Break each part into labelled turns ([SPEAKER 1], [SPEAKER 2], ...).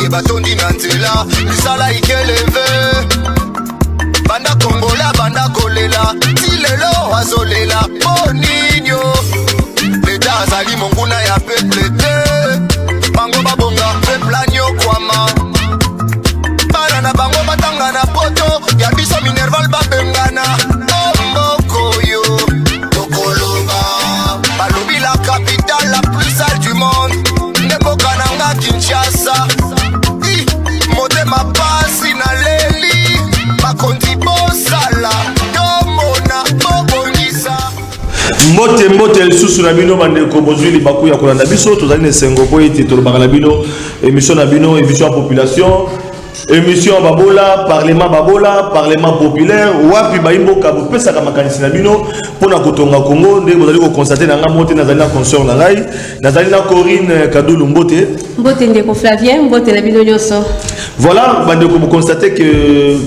[SPEAKER 1] Baye batondi na nzela misala ikeleve banda kongola banda kolela tilelo azolela boninyo leta azali monguna ya peuple te bango babonga peuple anyokwama bana na bango batanga na poto ya biso minerval babengana ombokoyo tokoloba balobi la capitale la plus sale du monde nemboka nanga Kinshasa motema pasi na leli bakondi bosala tomona bobongisa
[SPEAKER 2] mbote lisusu na bino bandeko bozwi libaku ya kolanda biso tozali na esengo po ete tolobaka na bino émission na bino émission ya population émission babola parlement populaire wapi baimboka bopesaka makanisi na bino pona kotonga Congo ndenge bozali ko constater na nga mote nazali na consort na ngai nazali na Corinne Kadulu mbote
[SPEAKER 3] ndeko Flavien mbote na bino nyonso.
[SPEAKER 2] Voilà bandeko vous constatez que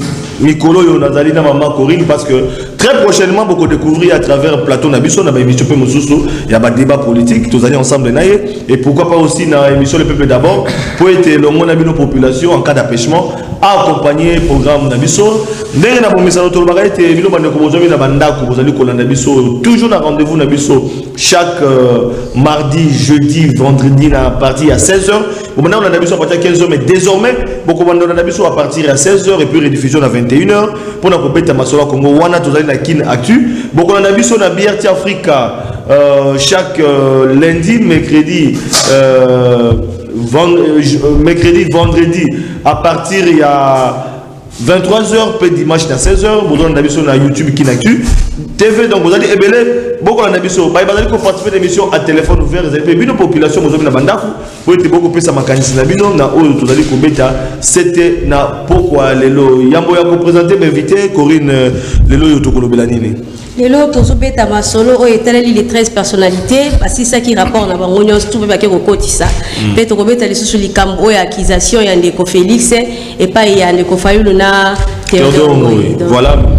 [SPEAKER 2] Mikolo yo nazali na maman Corinne parce que très prochainement beaucoup découvrir à travers plateau na biso na ba émission pe mosusu ya ba débat politique tous allés ensemble naie et pourquoi pas aussi na émission le peuple d'abord pour être le monde na population en cas d'empêchement accompagner programme na biso ndenge na bomisa to ba ete bino bandeko bozomi na bandako bozali ko landa biso toujours na rendez-vous na biso chaque mardi jeudi vendredi na partie à 16h au moment on a biso à partir à 15h mais désormais beaucoup bandona na biso à partir à 16h et puis rediffusion à 21h pour na ko beta masolo Congo wana tozali na kin actu beaucoup na biso na BRT Africa chaque lundi mercredi vendredi à partir il y a 23h puis dimanche à 16h vous avez sur YouTube qui n'actu TV donc vous allez ébélé beaucoup on a biso ba bazali ko participer d'émission à téléphone ouvert vous avez bino population vous avez na bandaku pour être beaucoup plus à makanisi na bino na oyo vous allez ko beta c'était na pourquoi lelo yambo ya ko présenter m'inviter Corinne lelo yo to kolobela nini
[SPEAKER 3] lelo tozo beta masolo o etaleli les 13 personnalités parce ça qui rapport na bango nyonso tout ba ke ko kotisa pe to ko beta lisusu likambo o ya accusation ya ndeko Félix et pas ya ndeko Fayulu na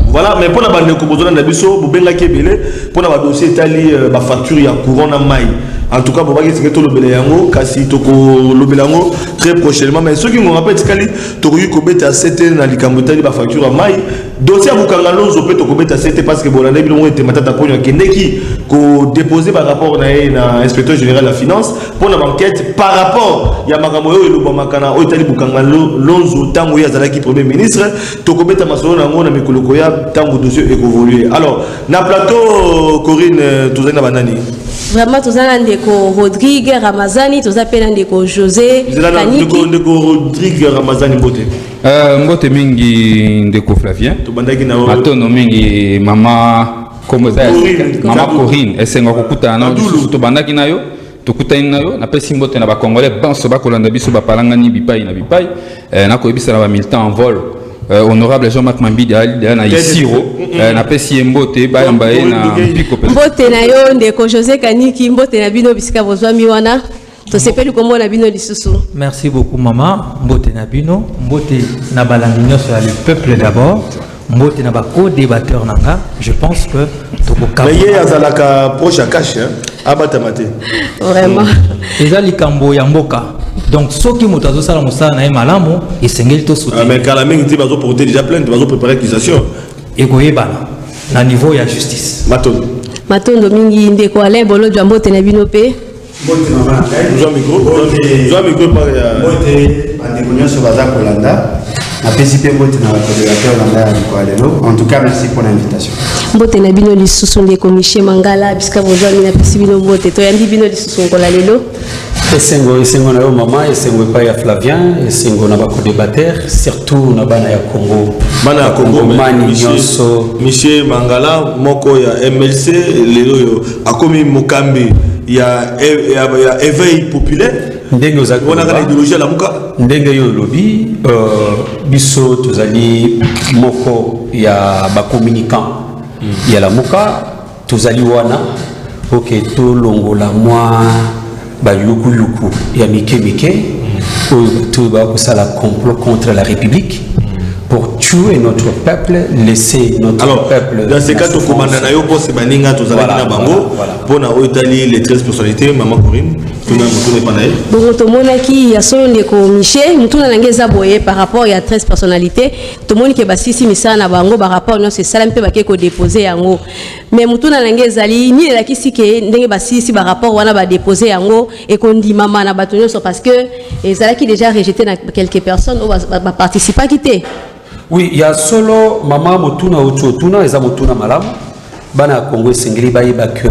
[SPEAKER 2] voilà mais pour la bande ko bozona na biso bobenga kebele pour na ba dossier tali ba facture ya courant na mai en tout cas pour pas que tout le yango kasi toko lobelango très prochainement mais ceux qui me rappellent tikali to ko beta 7 na likambo tali ba facture ya mai dossier bukanga lozo pe to ko beta 7 parce que bolanda bilongo ete matata ponyo kendeki ko déposer par rapport na inspecteur général de la finance pour na enquête par rapport ya makambo yo eloba makana o tali bukanga lozo tango ya zalaki premier ministre to ko beta masolo na ngona mikoloko ya tango dossier évoluer alors na plateau Corinne tozali na banani
[SPEAKER 3] vraiment tozana ndeko Rodrigue Ramazani tozapena ndeko José
[SPEAKER 2] Kaniki ndeko Rodrigue Ramazani mbote
[SPEAKER 4] mbote mingi ndeko Flavien
[SPEAKER 2] tobandaki na
[SPEAKER 4] atono mingi mama mama Corinne esenga kokuta na tobandaki nayo tokutani nayo na pesi mbote na ba congolais banso ba kolanda biso ba palangani bipai na bipai na koyebisa na ba militant en vol honorable Jean-Marc Mambidi na Isiro na pesi mbote ba yambaye na piko
[SPEAKER 3] mbote na yo ndeko José Kaniki mbote na bino bisika bozwami wana to sepeli kombo na bino lisusu.
[SPEAKER 5] Merci beaucoup maman mbote na bino mbote na balandinyo sur le peuple d'abord mbote na ba co-débatteur nanga je pense que tokoka
[SPEAKER 2] mais yé azalaka proche à cash abatamate
[SPEAKER 3] vraiment
[SPEAKER 5] ezali kambo ya mboka donc soki moto azosala mosala na ye malamu esengeli to soutenir
[SPEAKER 2] mais kala mingi ti bazo porter déjà plainte bazo préparer accusation
[SPEAKER 5] ekoyebana na niveau ya justice
[SPEAKER 3] matondo mingi ndeko Alain Bolo mbote na bino pe
[SPEAKER 6] mbote na bana
[SPEAKER 2] zo micro par ya
[SPEAKER 6] mbote bandeko nyonso baza kolanda na pesipe mbote na coordinateur landa ya likwalelo en tout cas merci pour l'invitation
[SPEAKER 3] mbote na bino lisusu ndeko Michel Mangala bisika bozwami na pesi bino mbote to yandi bino lisusu ngola lelo
[SPEAKER 6] esengo na yo mama esengo pa ya Flavien esengo na ba co-débatteur surtout na bana ya Congo mani nyonso
[SPEAKER 2] Michel Mangala moko ya MLC lelo yo akomi mokambi ya éveil populaire
[SPEAKER 6] ndenge
[SPEAKER 2] ozakona kana idéologie la muka
[SPEAKER 6] ndenge yo lobi biso tozali moko ya ba communicant ya la muka tozali wana OK to longola moi ba yuku ya mike tout ba kusala complot contre la République pour tuer notre peuple, laisser notre peuple.
[SPEAKER 2] Dans ces cas, tu commandes na yo pour se baninga tous na bango pour na Italie les 13 personnalités maman Corinne.
[SPEAKER 3] Donc tout le monde qui a son ndeko Michel, tout le monde a boyé par rapport à 13 personnalités, tout le monde qui est bassi si misa na bango par rapport non c'est ça un peu baké ko déposer yango. Mais tout le monde zali ni la kisi ke ndenge bassi si par rapport wana ba déposer yango et qu'on dit maman na batonyo parce que ça qui déjà rejeté na quelques personnes va participer à quitter.
[SPEAKER 6] Oui, il y a solo maman motuna otuna eza motuna malamu bana Congo singeli bayiba que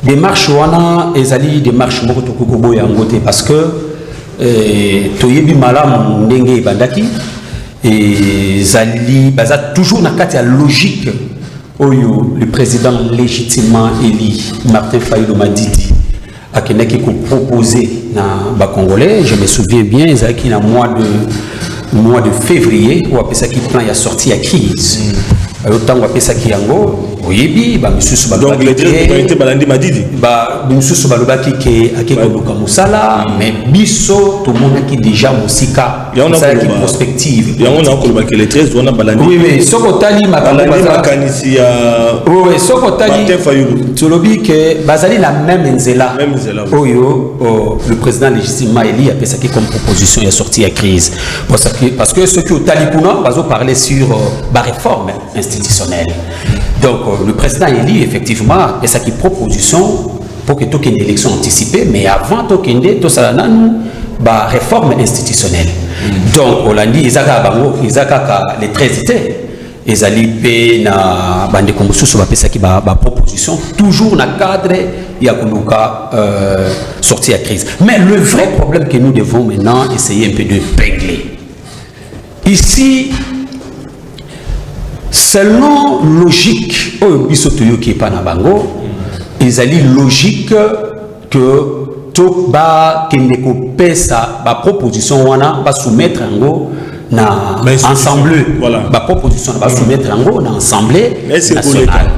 [SPEAKER 6] démarche wana ezali démarche moko tokoko boya ngote parce que toyebi malamu ndenge bandaki ezali baza toujours na kati ya logique oyo le président légitimement élu Martin Fayulu Madidi akenaki ko proposer na ba congolais. Je me souviens bien ezaki na mois de février où après ça qui plan ya sorti à crise autant après ça qui yango oyebi ba misusu ba
[SPEAKER 2] donc les directeurs balandi Madidi
[SPEAKER 6] ba misusu ba lobaki ke akeko luka musala mais biso to mona ki déjà musika ça qui prospective
[SPEAKER 2] ya on a ko lobaki les 13 on a balandi
[SPEAKER 6] oui mais soko tali
[SPEAKER 2] makanisi ya
[SPEAKER 6] oui soko tali
[SPEAKER 2] Martin Fayulu
[SPEAKER 6] to lobi ke bazali la même nzela oyo le président légitimement élu après ça qui comme proposition ya sorti à crise parce que ceux qui au tali kuna bazo parler sur ba réforme institutionnelle. Donc le président élu effectivement et ça qui proposition pour que tu aies une élection anticipée mais avant tu aies tout ça ba réforme institutionnelle. Donc Hollandi izaka les 13 étaient ezali pe na bande comme sous ba pesa qui ba proposition toujours na cadre ya kuluka sortir à crise. Mais le vrai problème que nous devons maintenant essayer un peu de régler ici. Selon logique, qui est pas na bango, ils allaient logique que tout ba kendeko pesa ba proposition wana ba soumettre ngo na assemblée. Voilà. Ba proposition ba soumettre ngo na assemblée nationale.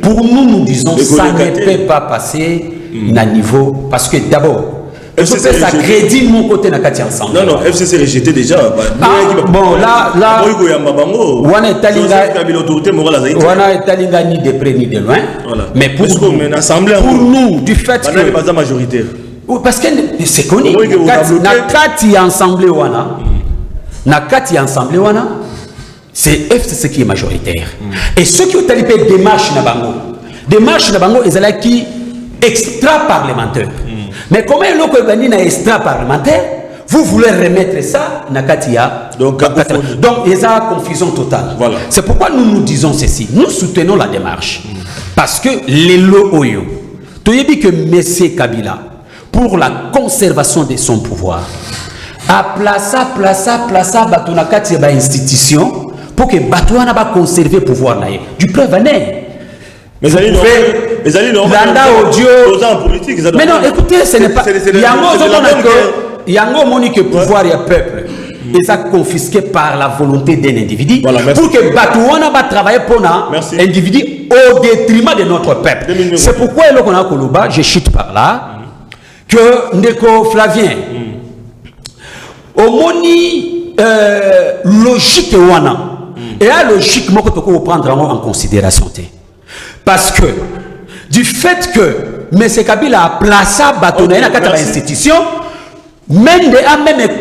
[SPEAKER 6] Pour nous disons ça ne peut pas passer na niveau parce que d'abord FCC ça crédit mon côté na kati ensemble.
[SPEAKER 2] Non FCC rejeté déjà.
[SPEAKER 6] Bon là wana etalinga ni de près ni de loin. Mais pour nous du fait que
[SPEAKER 2] pas majoritaire.
[SPEAKER 6] Parce que c'est connu na kati ensemble wana c'est FCC qui est majoritaire. Et ceux qui ont talipé démarche na bango ezalaki extra parlementaire. Mais comment est-ce que extra parlementaire, vous voulez remettre ça dans Katia? Donc il y a confusion totale. Voilà. C'est pourquoi nous disons ceci. Nous soutenons la démarche. Parce que les Oyo, tu as dit que M. Kabila, pour la conservation de son pouvoir, a placé Batuna Katia ba institution pour que Batouana va conserver le pouvoir. Du preuve année.
[SPEAKER 2] Mais ça
[SPEAKER 6] politique. Mais non, écoutez, ce n'est pas. Yango monique pouvoir et peuple. Et ça confisqué par la volonté d'un individu. Voilà, pour que Batouana va travailler pour un individu au détriment de notre peuple. C'est pourquoi on a Koloba, je chute par là, que Ndeko Flavien, au moni logique wana, et la logique, moi, que vous prendre en considération. Parce que du fait que M. Kabila a placé Batona dans la institution, même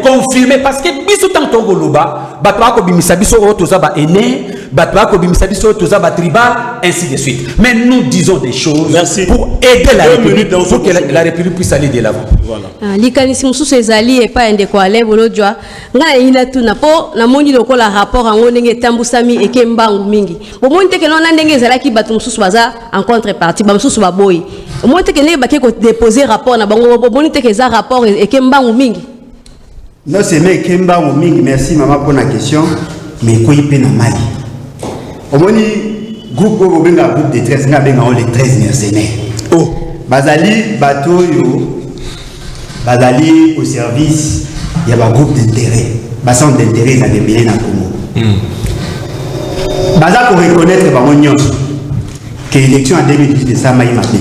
[SPEAKER 6] confirmé parce que biso tant Tongoloba, Batwa ko bimisa biso toza ba aîné, Batwa ko bimisa biso toza ba tribal, ainsi de suite. Mais nous disons des choses pour aider la République, pour que la République puisse aller de l'avant.
[SPEAKER 3] Voilà. Likanisi mususu ezali et pas ndeko ale bolojwa. Nga ina tuna po na moni lokola rapport ngo ndenge tambusami eke mbangu mingi. Bo moni teke nona ndenge ezalaki batu mususu baza en contrepartie, ba mususu ba boy. Moni teke ndenge bake ko déposer rapport na bango bo moni teke za rapport eke mbangu mingi.
[SPEAKER 7] Non, c'est mais Kemba ou Ming, merci maman pour la question, mais quoi il peut na Mali. Au moins, groupe de 13, les 13 mercenaires. Oh, Bazali, bateau, Bazali au service, il y a un groupe d'intérêt. Bassan d'intérêt, ils ont démêlé dans le Congo. Baza pour reconnaître que l'élection en 2018 ça m'a ématé.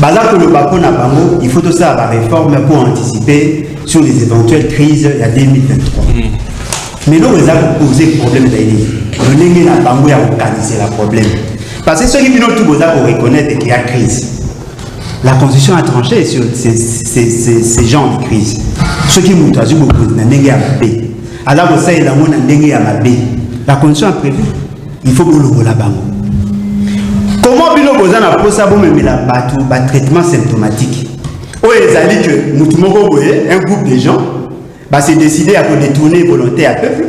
[SPEAKER 7] Baza pour le Bako na Bango, il faut tout ça la réforme pour anticiper sur les éventuelles crises en 2023. Mais nous, on a posé le problème d'ailleurs. On a Bango à organiser le problème. Parce que ceux qui viennent tout pour reconnaître qu'il y a crise. La Constitution a tranché sur ces genres de crise. Ceux qui m'ont traduit beaucoup de n'engue à ma paix. Alors que ça est la mona n'engue à ma paix. La Constitution a prévu. Il faut que le la bango. Comment bino boza na posa bo memela batu ba traitement symptomatique. O ezali que mutumoko boye un groupe de gens va se décider à détourner volontaire à peuple.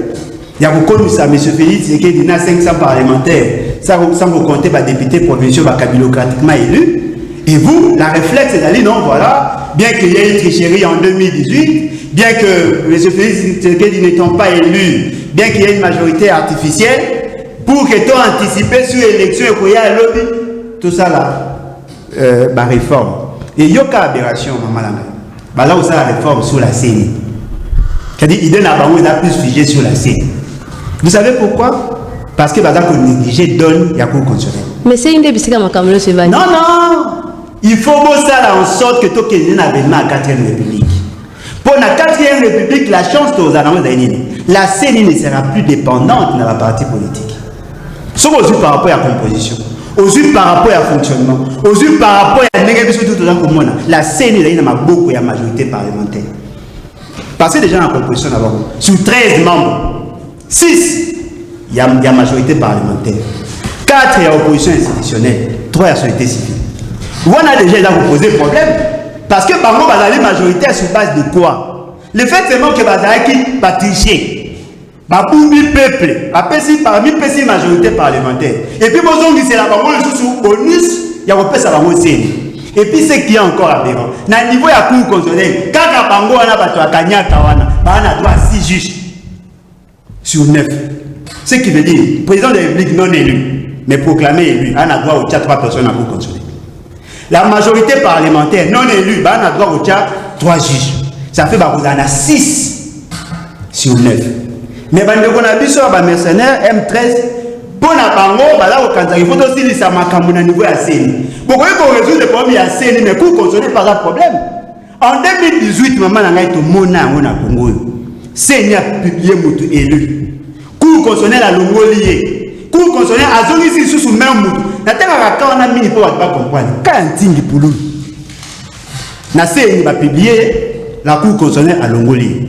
[SPEAKER 7] Il y a beaucoup ça monsieur Félix et qu'il y a 500 parlementaires. Ça sans vous compter ba député provinciaux ba cabilocratiquement élus. Et vous, la réflexe est d'aller, non, voilà, bien qu'il y ait une tricherie en 2018, bien que M. Félix Tshisekedi n'étant pas élu, bien qu'il y ait une majorité artificielle, pour que tu anticipé sur l'élection et qu'il y ait un lobby, tout ça là, la réforme. Et il y a une aberration, maman la là où ça la réforme sur la CENI. C'est-à-dire, il a plus figé sur la CENI. Vous savez pourquoi? Parce que Baza qu'on néglige donne il y a cours constitutionnel.
[SPEAKER 3] Mais c'est une des biscuits comme Cameroun, c'est valide.
[SPEAKER 7] Non, non! Il faut ça en sorte que tout le monde ait la 4e République. Pour la 4e République, la chance de la CENI ne sera plus dépendante de la partie politique. Ce qu'on par rapport à la composition, aussi par rapport à fonctionnement, aussi par rapport à la CENI a beaucoup de majorité parlementaire. Parce que déjà dans la composition, sur 13 membres, 6, il y a majorité parlementaire. 4, il y a opposition institutionnelle. 3, il y a société civile. On a déjà là vous posé problème. Parce que par contre, la majorité sur base de quoi? Le fait seulement que Bazaki va tricher. Baboubi peuple. Après, si parmi les majorité parlementaire. Et puis, bon, c'est la banque sous bonus, il y a un peu ça va aussi. Et puis, ce qui est encore aberrant. Dans le niveau de la cour constitutionnelle, quand la banque a battu à Kanya Kawana, on a droit à 6 juges sur 9. Ce qui veut dire, président de la République non élu, mais proclamé élu, on a droit aux 3 personnes à la cour constitutionnelle. La majorité parlementaire non élue, on a droit aux 3 juges. Ça fait qu'on a 6 sur 9. Mais on a vu sur les mercenaires M13, pour la bango, il faut aussi les samakamuna niveau à CENI. Pourquoi on résout le problème à CENI, mais pour consoler pas de problème. En 2018, maman a été mona au Congo. CENI a publié mon élu. Cour constitutionnelle à l'ongolier. Cour constitutionnelle à zone ici sous même moutou. Na tanga quand on a mis pour pas comprendre. Quand tingi poulou. Na CENI va publier la cour constitutionnelle à l'ongolier.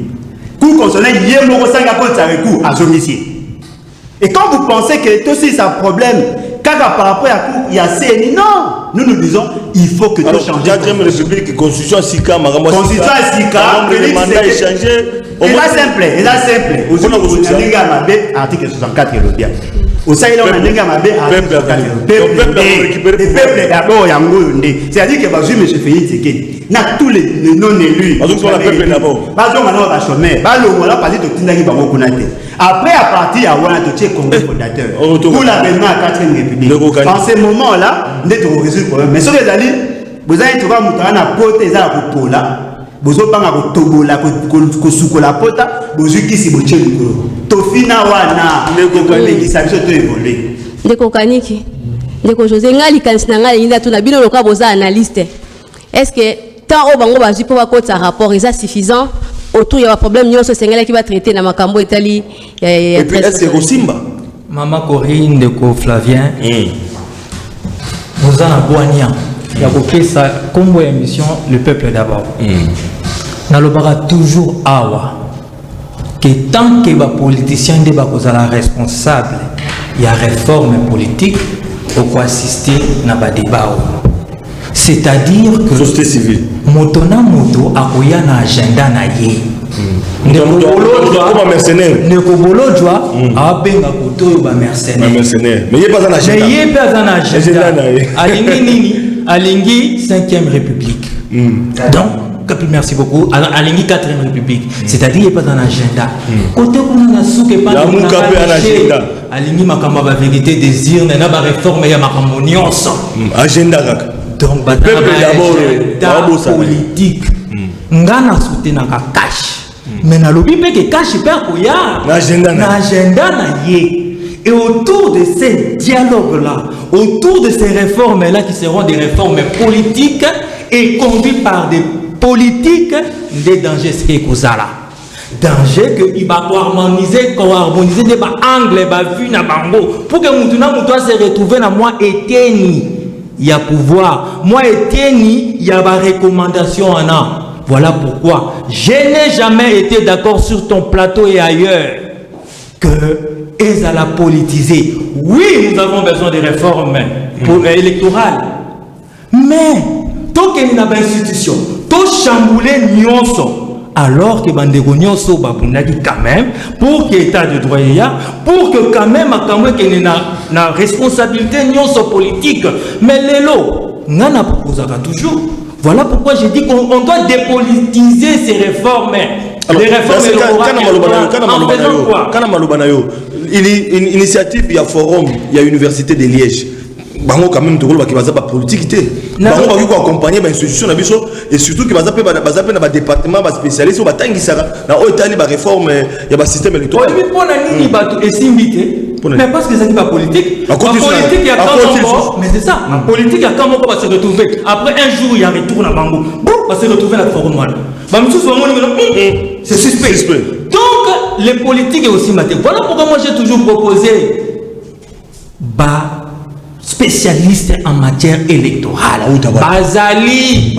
[SPEAKER 7] Cour constitutionnelle hier mon sanga pour ça recours à zone ici. Et quand vous pensez que tout ça c'est un problème, quand par rapport à la cour, il y a CENI, non. Nous disons, il faut que tout change.
[SPEAKER 2] La 4e République, Constitution Sika,
[SPEAKER 7] Constitution Sika,
[SPEAKER 2] le mandat est changé.
[SPEAKER 7] Et là, simple, et là, simple. Au sein de l'article 64, il est bien. Au sein de l'article 64, le peuple d'abord, il y a un monde. C'est-à-dire que, M. Félix Tshisekedi, n'a tous les non-élus.
[SPEAKER 2] Peuple d'abord.
[SPEAKER 7] Après, à partir de Ouanadoché, Congrès fondateur, pour l'avènement à la 4e République. En ce moment-là, nous avons résolu le problème. Mais sur les alliés, vous avez trouvé un pote, vous avez un pote là. Vous avez un tobola, vous avez un pote, vous avez un pote. Tofina wana, vous avez évolué.
[SPEAKER 3] Ndeko Kaniki, Ndeko José, ngali kansina ngali inda tuna bino loka boza analyste. Est-ce que tant au bango bazi pour côté rapport est suffisant autour il y a un problème nyoso sengala qui va traiter na makambo etali
[SPEAKER 2] et puis est-ce que Simba
[SPEAKER 5] Maman Corinne Ndeko Flavien nous en aboignant il y a beaucoup ça comme émission le peuple d'abord nalobara toujours awa que tant que les politiciens ne sont pas responsables il y a réforme politique au quoi assister na ba débat. C'est-à-dire que
[SPEAKER 2] société civile
[SPEAKER 5] moto na moto akoya na agenda na ye. Ndeko bolojwa abenga koto ba mercenaire.
[SPEAKER 2] Mais il est pas en agenda.
[SPEAKER 5] Mais il est pas en agenda. Alingi nini? Alingi 5e République. Donc merci beaucoup. Alingi 4e République. C'est-à-dire il est pas dans l'agenda. Côté qu'on a souke pas dans l'agenda. Alingi makamba ba vérité désir na ba réforme ya makambo nyonso.
[SPEAKER 2] Agenda kaka.
[SPEAKER 5] Donc le peuple d'abord politique. Ngana soutenir na cash. Mais na lobi pe que cash pe akoya.
[SPEAKER 2] L'agenda
[SPEAKER 5] na ye. Et autour de ces dialogues-là, autour de ces réformes-là qui seront des réformes politiques et conduites par des politiques, des dangers c'est que ça là. Danger que il va harmoniser des angles, va vu na bango pour que mutuna mutua se retrouve na moi eteni. il y a pouvoir. Moi, Etienne, il y a ma recommandation en a. Voilà pourquoi je n'ai jamais été d'accord sur ton plateau et ailleurs que Ezala politisé. Oui, nous avons besoin de réformes électorales. Mais, tant qu'il y a une institution, tout chambouler nyonso. Alors que Bandego nyonso babundaki quand même, pour que l'état de droit y a, pour que quand même, qu'il y ait une responsabilité nyonso politique. Mais l'élo, on a proposé toujours. Voilà pourquoi j'ai dit qu'on doit dépolitiser ces réformes.
[SPEAKER 2] Alors,
[SPEAKER 5] les réformes
[SPEAKER 2] électorales. Initiative, il y a forum, il y a université de Liège. Bango quand même qui va pas politique bango va accompagner ba institution na biso et surtout que baza pe na département ba spécialiste ba tangisa na otani ba réforme ya ba système électoral.
[SPEAKER 5] Oui, pour la nini ba esimbité. Mais parce que ça dit pas politique. La politique il y a quand mais c'est ça. La politique il y a quand va se retrouver après un jour il y a retour na bango. Va se retrouver la forum mal. Ba musu so c'est suspect. Donc les politiques est aussi maté. Voilà pourquoi moi j'ai toujours proposé spécialiste en matière électorale. Bazali.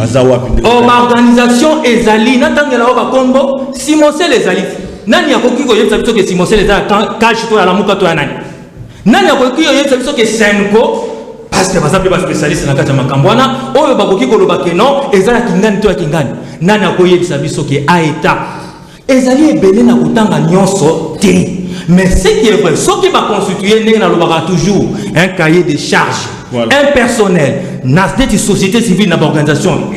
[SPEAKER 5] Organisation Ezali. Natangela Oba Kombo. Simonsel Ezali. Nani yakoki ko yetsa biso ke Simonsel Ezali kashi to ala muka to anani. Nani yakoki ko yetsa biso ke Senko parce que bazape ba spécialiste na kata makambwana oyo bakoki ko loba ke non ezala kingani to kingani. Nani yakoki yetsa biso ke aeta. Ezali ebele na kutanga nyonso te. Mais ce qui est vrai, ce qui va constituer toujours un cahier de charges, un personnel, une société civile, une organisation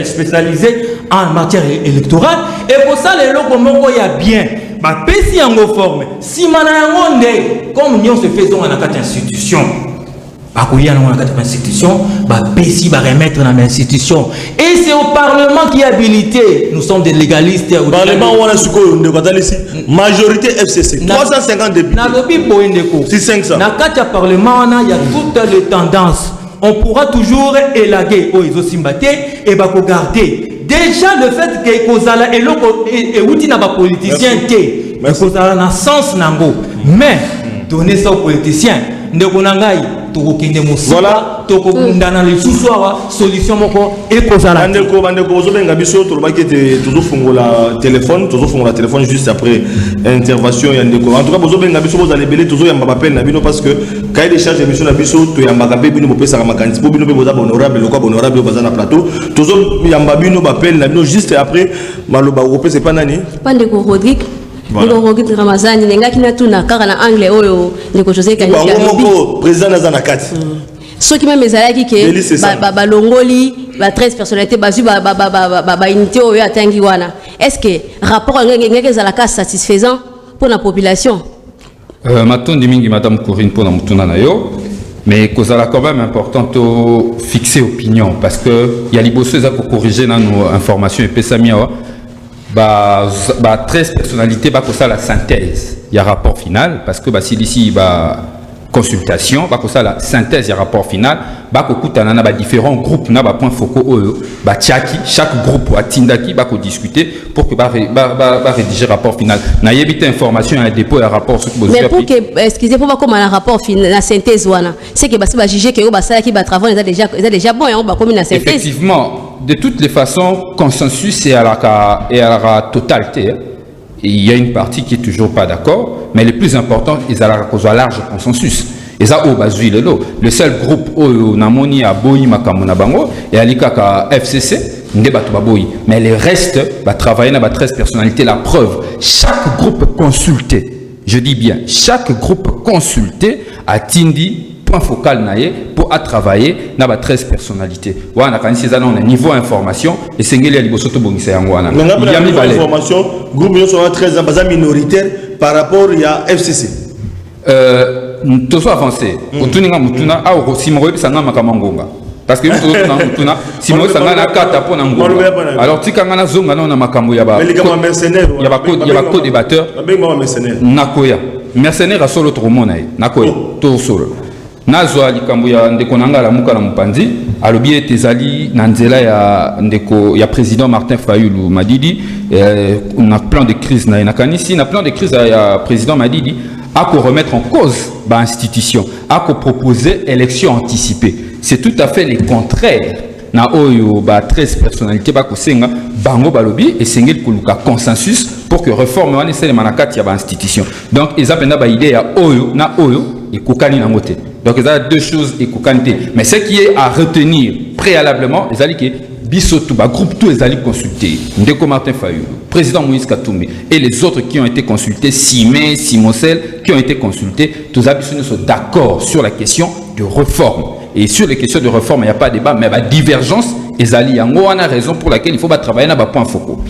[SPEAKER 5] spécialisée en matière électorale. Et pour ça, les locaux, il y a bien, si on forme, si on comme nous se faisons dans cette institution. Remettre dans l'institution. Et c'est au Parlement qui est habilité. Nous sommes des légalistes.
[SPEAKER 2] Parlement, on a majorité FCC. 350 députés. Si 500.
[SPEAKER 5] Dans le Parlement, il y a toutes les tendances. On pourra toujours élaguer aux Osimbate et regarder. Déjà, le fait que Kozala et les politiciens, Kozala n'a sens nango. Mais, donner ça aux politiciens, voilà solution moko et kozala
[SPEAKER 2] bandeko ozobenga biso tolobaki tozofungola téléphone juste après intervention ya ndeko en tout cas bozobenga biso bozala ebele tozoyamba bapele na bino parce que cahier de charge émission na biso toyambaka mpe bino bopesaka makanisi po bino mpe boza honorable lokwa honorable baza na plateau tozoyamba bino bapele na bino juste après maloba kopesa epa nani
[SPEAKER 3] pandeko Rodrigue Ndeko Ramazani nengaki na tuna kaka na anglais oyo ndeko José Kanisi ya
[SPEAKER 2] Bango président na zanakati
[SPEAKER 3] ceux qui même ezalaki ke balongoli ba 13 personnalités bazu ba unité oyo atangi wana est-ce que rapport ngeke ezalaka satisfaisant pour la population
[SPEAKER 4] matondi mingi madame Corinne pour na mutuna na yo mais kozala quand même important to fixer opinion parce que il y a liboso za ko corriger na nos informations et pesamia 13 personnalités bah ça la synthèse il y a rapport final parce que bah si d'ici bah consultation bah ça la synthèse il y a rapport final bah kokutana na bah différents groupes na bah points focaux bah chaque groupe a tindaki bah discuter pour que bah rédiger rapport final na yebite information un dépôt et un rapport
[SPEAKER 3] mais pour que excusez pour comment un rapport final la synthèse wana c'est que bah juger que bah ça qui bah travail déjà bon et on bah comme une synthèse
[SPEAKER 4] effectivement de toutes les façons, consensus est à la totalité. Il y a une partie qui est toujours pas d'accord, mais le plus important, c'est à la large consensus. Et ça, le seul groupe où Namoni a Boyi Makamona Bango et Alikaka FCC, mais le reste va travailler dans 13 personnalités. La preuve, chaque groupe consulté, je dis bien, chaque groupe consulté a Tindi point focal naie pour travailler dans 13 personnalités. Wana quand c'est on a niveau information et c'est ngeli liboso to bongisa yango wana.
[SPEAKER 2] Il y a mis information groupe yo sont 13 ans baza minoritaire par rapport à FCC.
[SPEAKER 4] To so avancé. Otuninga mutuna a osimoro bisanga makamangonga. Parce que mutuna simoro sanga na kata pona ngonga. Alors tikanga na zonga na makambo ya ba.
[SPEAKER 2] Mais les gars mercenaires.
[SPEAKER 4] Il y a co-débatteur.
[SPEAKER 2] Mercenaire.
[SPEAKER 4] Nakoya. Mercenaire a solo trop monae. Nakoya. To solo. Nazwa likambo ya ndeko nanga la muka na mpanzi alobi etezali na nzela ya ndeko ya président Martin Fayulu Madidi na plan de crise na kanisi na plan de crise ya président Madidi a ko remettre en cause ba institution a ko proposer élection anticipée c'est tout à fait le contraire. Na oyo ba 13 personnalités ba kosenga bango balobi et sengel koluka consensus pour que réforme wana sele manakati ya ba institution. Donc ils appellent ba idée ya oyo na oyo et kokani na ngote. Donc il y a deux choses et kokani. Mais ce qui est à retenir préalablement, les alliés que biso ba groupe tous les alliés consultés, Ndeko Martin Fayulu, président Moïse Katumbi et les autres qui ont été consultés, Simé, Simosel qui ont été consultés, tous les sont d'accord sur la question de réforme. Et sur les questions de réforme, il n'y a pas de débat, mais il y a divergence. Et Zali Yango a raison pour laquelle il faut travailler dans le point focaux.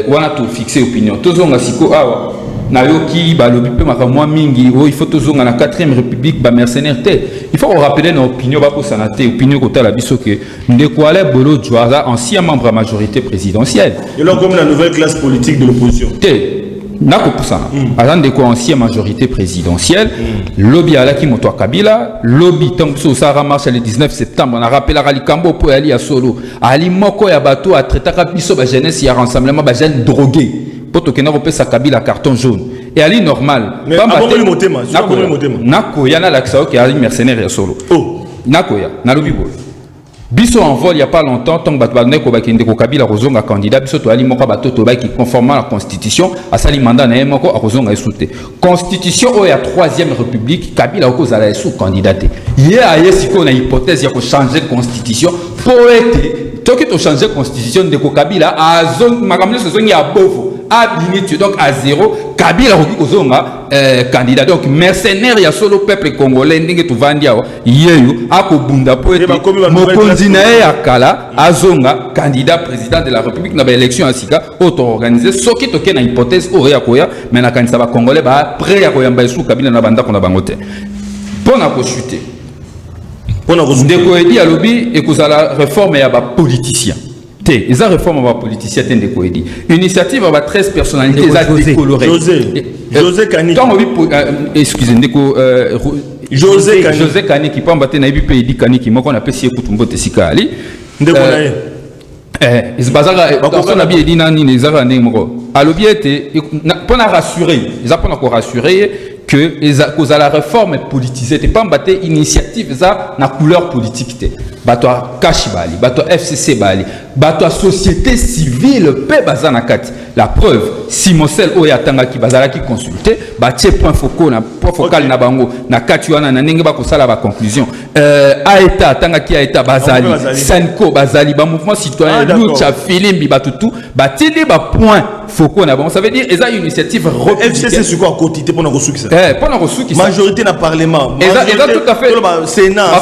[SPEAKER 4] On a tout fixé opinion. Tous on a siko awa. Nayoki balobi pe makamwa mingi. Oh, il faut tous on a la 4e République ba mercenaire te. Il faut rappeler nos opinions ba pour sanate opinion côté la biso que Ndeko Ale Bolo Djoaza ancien membre à majorité présidentielle.
[SPEAKER 2] Et là comme la nouvelle classe politique de l'opposition.
[SPEAKER 4] Nako poussana azan de quoi ancienne majorité présidentielle lobby à la Moto Kabila lobby tant que ça marche le 19 septembre on a rappelé à Likambo pour aller à Solo ali moko ya bateau a traité ka biso ba jeunesse ya rassemblement ba jeunes drogués pour que na repé sa Kabila carton jaune et ali normal nako ya na l'accès que ali mercenaire ya Solo nako ya na lobby bo biso en vol il y a pas longtemps tant que batne ko bakende ko Kabila rozonga candidat biso to ali moko bato to ba qui conformément à la constitution a sali mandat na moko a rozonga esouté constitution o ya 3e république Kabila ko zala sous candidaté hier ayesi ko na hypothèse ya ko changer constitution pour être to ki to changer constitution de ko Kabila a zone makamle ce zone ya bovo a binité donc à 0 Kabila ko kozonga candidat donc mercenaire ya solo peuple congolais ndenge to vandia yeyo akobunda po être mokonzi na ya kala azonga candidat président de la république na ba élection asika auto organisé soki to ke na hypothèse o ya koya mais na kanisa ba congolais ba prêt ya koyamba sous Kabila na banda kona bangote pona ko chuter pona ko ndeko edi alobi et que la réforme ya ba politicien ils ont réforme à la politicien de Koedi. Initiative à 13 personnalités décolorées.
[SPEAKER 2] José Kani.
[SPEAKER 4] Excusez-moi, José Kani qui peut embattre na pays Kani qui m'a appelé si écoute mbote sikali. Ils bazara personne n'a bien dit nani les ara ndemoko. Alobi était pour la rassurer, ils apprennent encore rassurer que à la réforme politisée t'es pas embatté initiative ça na couleur politique te. Bato Kashi Bali, bato FCC Bali, bato société civile pe bazana kati. La preuve, Simosel Oyatanga qui bazala qui consulté, batie point focal na point focal na bango na kati wana na ndenge ba kosala ba conclusion. Aeta tanga ki aeta bazali, Sanko bazali ba mouvement citoyen Lucha Filimbi batutu, batili ba point focal na bango. Ça veut dire eza initiative
[SPEAKER 2] FCC sur quoi quotité pour na reçu ça.
[SPEAKER 4] Pour na reçu qui
[SPEAKER 2] majorité na parlement.
[SPEAKER 4] Eza tout à fait
[SPEAKER 2] Sénat,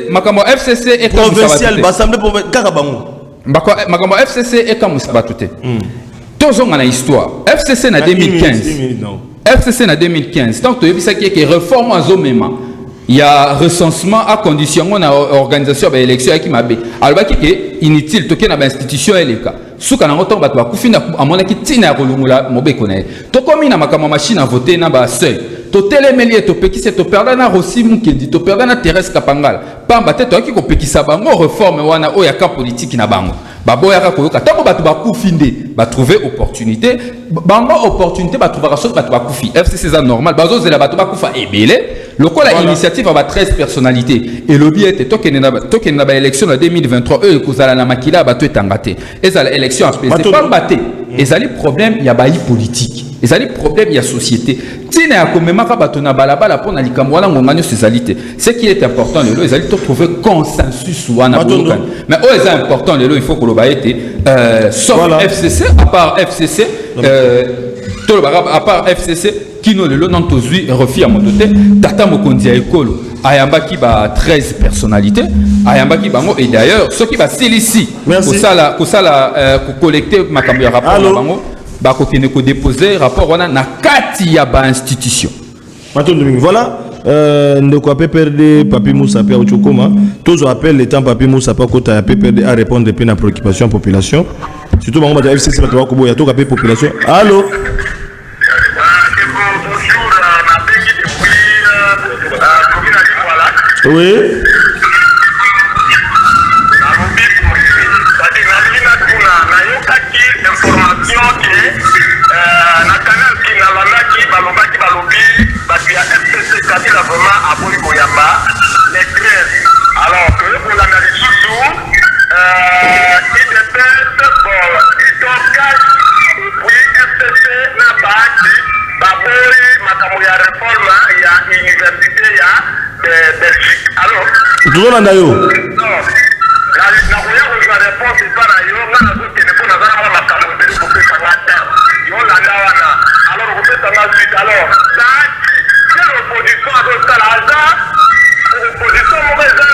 [SPEAKER 4] Makamo FCC et
[SPEAKER 2] provincial l'assemblée pour Karabango.
[SPEAKER 4] Makamo FCC et comme ça batute. Tous on a histoire. FCC na 2015. FCC na 2015. Donc tu as vu ça qui est réforme à Zomema. Il y a recensement à condition on a organisation de l'élection qui m'a bé. Alors qui est inutile to na institution eleka. Souka na ngoto bato bakufina amona ki tina kolungula mobeko na. To komi na makamo machine à voter na ba seuil. To telemeli to pekise to perda na Rossi Mukendi to perda na Thérèse Kapangala pamba te to ki ko pekisa bango réforme wana o ya ka politique na bango baboya ka koyoka tango bato bakufinde ba trouver opportunité bango opportunité ba trouver raso bato bakufi FCC za normal bazo zela bato bakufa ebele lokola initiative ba 13 personnalités et lobby était token na ba élection en 2023 eux kozala na makila bato etangate ezala élection apaisée pamba te ezali problème ya bayi politique ezali problème ya société tina ya komemaka bato na balabala pona likambo wana ngongano sezalité ce qui est important lelo ezali to trouver consensus wana bokan mais oh c'est important lelo il faut que le baïté sauf FCC à part FCC tout le à part FCC qui nous le non tozui refia motote tata mokonzi ya ekolo ayamba ki ba 13 personnalités ayamba ki bango et d'ailleurs ceux qui va célici ko sala collecter makambo ya rapport na bango ba ko kene ko déposer rapport wana na kati ya ba institution
[SPEAKER 2] voilà ndeko PPRD Papi Moussa Pia Ochokoma tous appellent les temps Papi Moussa pas kota PPRD à répondre depuis na préoccupation population surtout bango ba FCC ba to ko boya to ka population allô. Oui.
[SPEAKER 8] Belgique. Alors,
[SPEAKER 2] toujours dans Dayo.
[SPEAKER 8] non, la réponse est pas là. Alors, ça, c'est l'opposition à l'opposition mauvaise le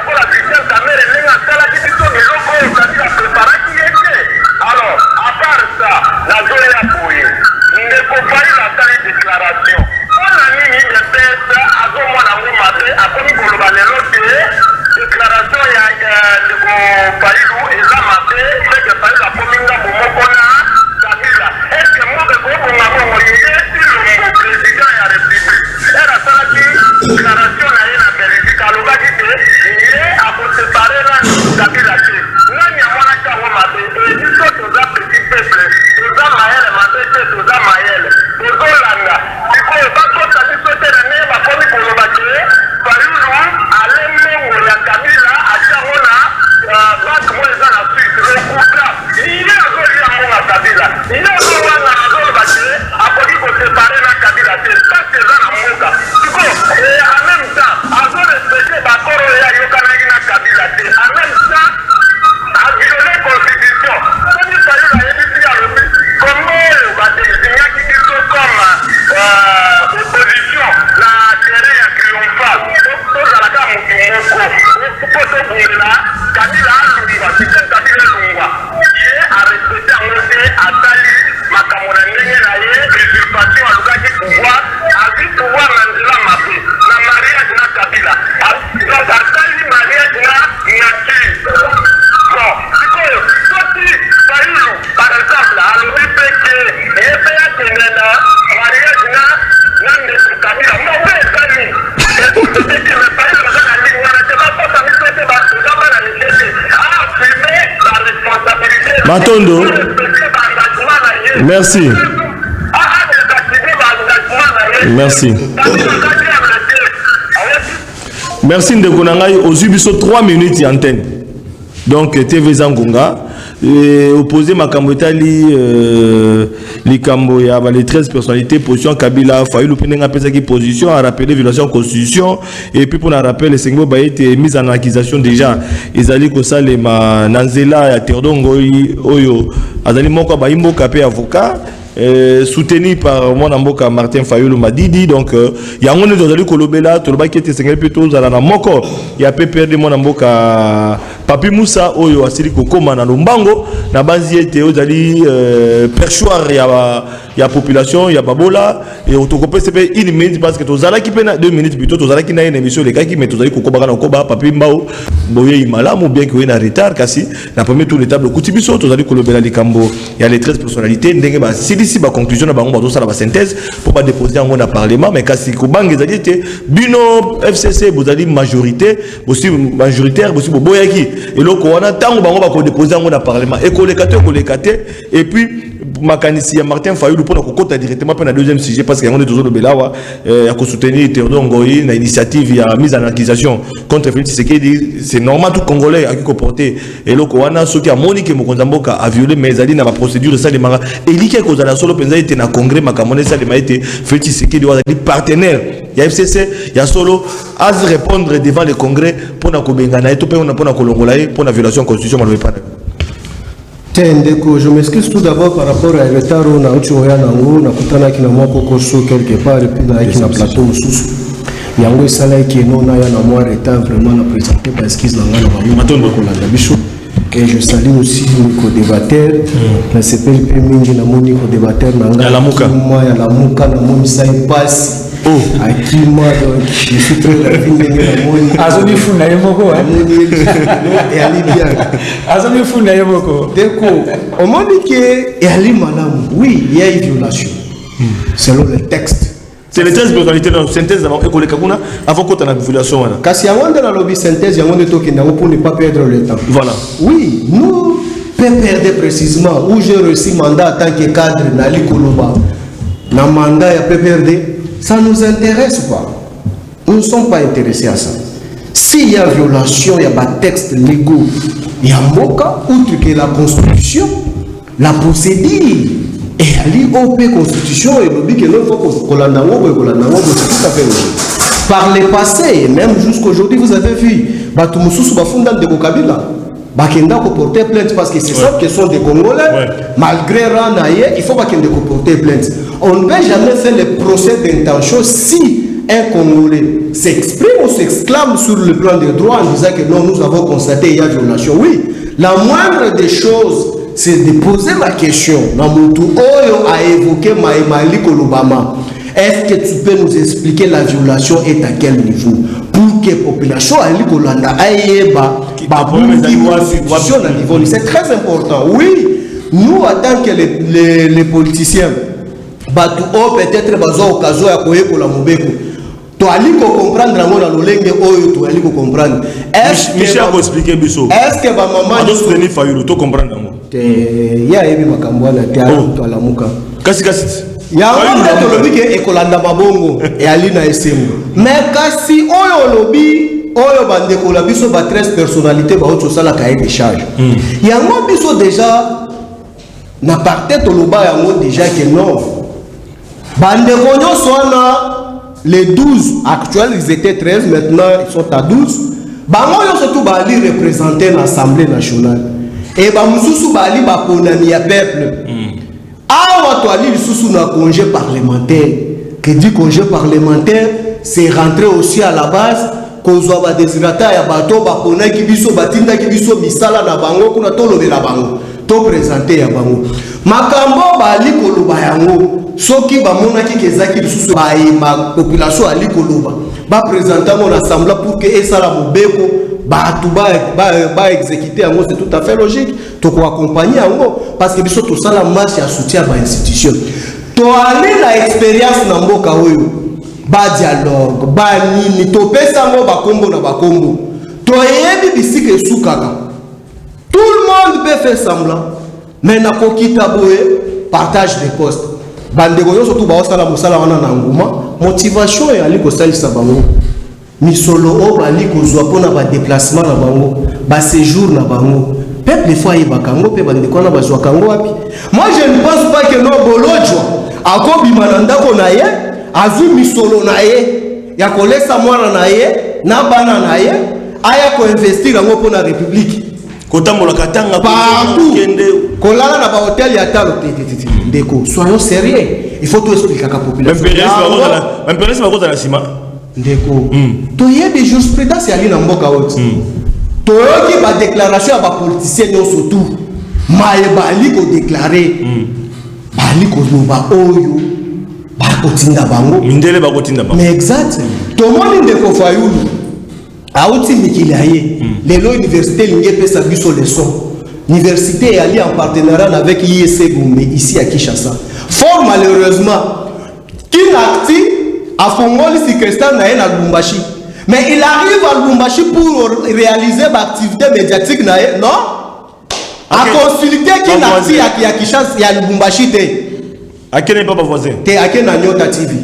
[SPEAKER 8] coup la puissance ta mère est là, ça la question de l'eau, c'est-à-dire la préparer qui était. Alors, à part ça, la zone est appuyée. Il ne faut pas y la déclaration. On a mis une espèce à ce moment-là, à comme pour le balélo, déclaration, il y a de Paris et ça m'a fait, c'est que Paris la commune dans mon mot est-ce que moi, je peux vous m'avoir le président et la République? Elle a fait la déclaration à la Belgique, à l'Ougadi, il est à vous séparer là, vous avez la clé. Là, il y a moins de temps, on m'a dit, et il faut que vous avez petit peuple, vous avez Maël, ma tête, vous avez Maël, vous avez Langa. Du coup, il va pas s'agir de cette année, ma famille pour l'Ougadi, par exemple, à l'ennemi où il y a Camilla, à Charona, banque, moi, les gens à Suisse, le coup là, il y a un peu de monde à Kabila. Il y a un peu de monde à Kabila, à côté de séparer la Kabila, c'est ça que c'est dans la Mouka. Du coup, et en même temps, à se respecter, d'accord, il y a Yokanagina Kabila, en même temps, à violer la Constitution. Comme il s'agit de la RDC à l'OPI, comment il va désigner qui sont comme opposition, la terrain à triomphale, pour la gamme au Kimoko, pour ce bout-là, Kabila a l'Unga, c'est un Kabila l'Unga. A respecter en monté à Tali, Makamona Nengenaye, usurpation à l'Ougadi pouvoir, à vie pouvoir Mandela Mapé, la mariage na Kabila. Donc à Tali, mariage na Nyati. Bon, c'est quoi? Soti, Païlou, par exemple, à l'OPP, et FA Tenena, mariage na Nande Kabila. Non, oui, Tali. Et tout ce qui me parle, on a dit, on a pas pas mis ce débat, on a pas mis à assumer la responsabilité.
[SPEAKER 2] Matondo. Merci. Merci. Merci Ndeko Nangai. Aux Ubiso 3 minutes d'antenne. Donc TV Zangunga. Opposé Makambo Etali, les Kamboya, les 13 personnalités, position Kabila, Fayulu Penenga Pesaki position, a rappelé violation de la Constitution, et puis pour un rappel, les Sengo Baye été mis en accusation déjà. Ils allaient que ça, les Nanzela, Terdongo, Oyo, Azali Moko Baimbo, Kapé avocat. Soutenu par mon amboka Martin Fayulu Madidi, donc il y a un monde de Kolobela, Toloba qui était 50 pétos à la Moko, il y a PPR mon amboka Papi Moussa, Oyo, Asili Kokoma, na Lumbango, na base était Ozali perchoir, il y a population, il y a Babola, et au Tokopé c'est une minute parce que Tozala qui peine 2 minutes plutôt, Tozala qui n'a une émission, les gars qui mettent Tozali Kokoba, Koba, Papi Mbao, Boye Imalam, ou bien qu'il y ait un retard, Kassi, la première tour de table, Koutibiso, Tozali Kolobela, les Kambo, il y a les 13 personnalités, ici la conclusion na bango ça la synthèse pour pas déposer en le parlement mais kasi ko bangi zali te bino FCC vous allez majorité aussi majoritaire aussi boyaki et loko wana tango bango ba ko déposer en le parlement et ko lekate et puis makanisi ya Martin Fayulu pour kokota directement pour la deuxième sujet parce qu'il y a toujours le belawa ya ko soutenir Théodore Ngoyi na initiative ya mise en accusation contre Félix Tshisekedi c'est normal tout congolais a qui comporter et loko wana ceux qui a monique mokonzamboka a violé mais ali na ba procédure ça de mara et li ke ko za solo penza était na congrès makamone ça de ma été Félix Tshisekedi wa partenaire ya FCC ya solo à répondre devant le congrès pour na ko bengana et to pe on pour na kolongola pour na violation de la constitution malgré pas.
[SPEAKER 9] Ndeko, je m'excuse tout d'abord par rapport à retard na uchoya nango na kutana kina moko koso quelque part et puis na kina plateau mususu yango sala ki non na ya na moi retard vraiment na présenter parce qu'ils n'ont pas matongo ko la bicho et je salue aussi le co-débatteur na CPLP mingi na moni co-débatteur na ngala moi ya la muka na moni sai passe Akima donc je suis très raffiné na moni azoni funa yemoko et ali bien azoni funa yemoko deko on m'a dit que ali malamu oui il y a une violation selon le texte.
[SPEAKER 2] C'est les 13 personnalités dans la synthèse d'avant école Kakuna avant qu'on ait la violation.
[SPEAKER 9] Kasi avant de la lobby synthèse, il y a un de token pour ne pas perdre le temps.
[SPEAKER 2] Voilà.
[SPEAKER 9] Oui, nous PPRD précisément où j'ai reçu mandat en tant que cadre Nali Koloba, na mandat à PPRD, ça nous intéresse pas. Nous ne sommes pas intéressés à ça. S'il y a violation, il y a pas texte légaux, il y a un cas outre que la constitution, la procédure. Et à l'IOP Constitution et le but que nous faut qu'on l'a c'est tout à fait logique. Par le passé, même jusqu'aujourd'hui, vous avez vu, Batumususu Bafunda de Kabila, Bakenda ko porter plainte parce que c'est ça que sont des Congolais. Malgré Ranaye, il faut Bakenda ko porter plainte. On ne peut jamais faire le procès d'intention si un Congolais s'exprime ou s'exclame sur le plan des droits en disant que non, nous avons constaté qu'il y a violation. Oui, la moindre des choses, c'est de poser la question. Namutu Oyo a évoqué Maïmali Kolobama. Est-ce que tu peux nous expliquer la violation est à quel niveau? Pour que la population Ali Kolanda aïeba c'est très important. Oui, nous en tant que les politiciens, peut-être bazo occasion ya koyeko la mobeko. To ali ko comprendre na mona lolenge oyo to ali ko comprendre.
[SPEAKER 2] Michel a expliqué biso.
[SPEAKER 9] Est-ce que ba maman
[SPEAKER 2] doit soutenir Fayulu to comprendre ngo?
[SPEAKER 9] Ya ebi makambo na te to la muka.
[SPEAKER 2] Kasi.
[SPEAKER 9] Ya on to lobi ke ekolanda babongo e ali na esengo. Mais kasi oyo lobi oyo bande ko la biso ba 13 personnalités ba auto sala cahier de charge. Ya ngo biso déjà na parté to loba ya ngo déjà que non. Bande Konyo soit les 12 actuels, ils étaient 13, maintenant ils sont à 12. Bango yo surtout bali représenter l'Assemblée nationale. Et bamususu bali ba ponami ya peuple. Awa to ali lisusu na congé parlementaire. Que dit congé parlementaire, c'est rentrer aussi à la base kozwa ba désirata ya bato ba pona ki biso batinda ki biso misala na bango kuna to lobela bango. To présenter ya bango. Makambo bali koloba yango. Soki bamonaki kezaki lisusu ma population ali koloba ba présenter mon assemblée pour que esala mobeko ba exécuter yango, c'est tout à fait logique to ko accompagner yango parce que biso to sala marche ya soutien ba institution to aller la expérience na mboka oyo ba dialogue ba nini to pesa ngo ba kombo na ba kombo to yebi bisika esukaka. Tout le monde peut faire semblant mais na kokita boye partage des postes. Bandeko yo surtout ba osala mosala wana na nguma motivation ya ali ko salisa bango misolo o bali ko zwa pona ba déplacement na bango ba séjour na bango peuple fois y bakango pe bandeko na ba zwa kango wapi. Moi je ne pense pas que no bolojwa akobima na ndako na ye azu misolo na ye ya kolesa mwana na ye na bana na ye aya ko investir ngo pona république
[SPEAKER 2] kotambola katanga
[SPEAKER 9] partout kolala na ba hôtel ya talo ndeko soyons sérieux, il faut tout expliquer à la population.
[SPEAKER 2] Même pérez va cause la cima
[SPEAKER 9] ndeko to yebi jurisprudence ya lina mboka wote to yoki ba déclaration ya ba politicien yo surtout maye bali ko déclarer bali ko loba oyo ba ko tinda bango
[SPEAKER 2] mindele ba ko tinda bango.
[SPEAKER 9] Mais exact to moni ndeko Fayulu auti mikili aye lelo université linge pesa biso leçon. L'université est allée en partenariat avec IEC Gombe ici à Kinshasa. Fort malheureusement, Kinakti a fondé si Christian na Lubumbashi. Mais il arrive à Lubumbashi pour réaliser l'activité médiatique non? A consulter Kinakti à Kinshasa et à Lubumbashi.
[SPEAKER 2] À quel n'est pas voisin?
[SPEAKER 9] T'es à quel Nyota TV?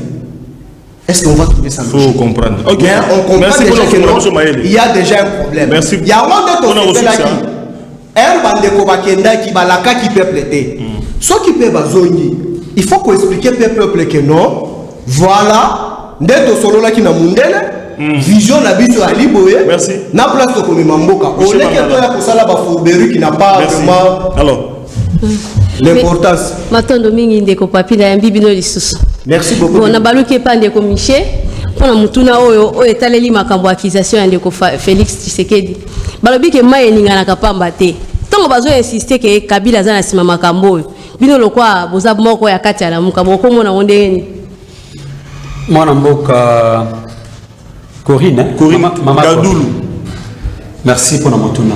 [SPEAKER 9] Est-ce qu'on va trouver ça?
[SPEAKER 2] Il faut comprendre.
[SPEAKER 9] Okay. Mais on comprend déjà que il y a déjà un problème.
[SPEAKER 2] Merci.
[SPEAKER 9] Il y a un monde un bandeko bakenda qui balaka qui peuple était. Ce qui peut bazongi, il faut qu'on explique peuple que non. Voilà, ndeto solo la qui na mundele, vision na biso ali boye.
[SPEAKER 2] Merci.
[SPEAKER 9] Na place to komi mamboka. On est que toi ya kosala ba fourberie qui n'a pas vraiment.
[SPEAKER 2] Alors,
[SPEAKER 9] l'importance.
[SPEAKER 3] Matondo mingi ndeko papi na mbibino lisusu.
[SPEAKER 9] Merci beaucoup.
[SPEAKER 3] On a baluki pa ndeko Miché. On a mutuna oyo etaleli makambo accusation ya ndeko Félix Tshisekedi. Balobi ke maye ningana kapamba te. Tango bazo insister ke Kabila za na sima makambo oyo. Bino lokwa boza moko ya kati ya lamuka boko mona ondeni.
[SPEAKER 6] Mwana mboka Corinne, Mama
[SPEAKER 2] Gadulu.
[SPEAKER 6] Merci pour la motuna.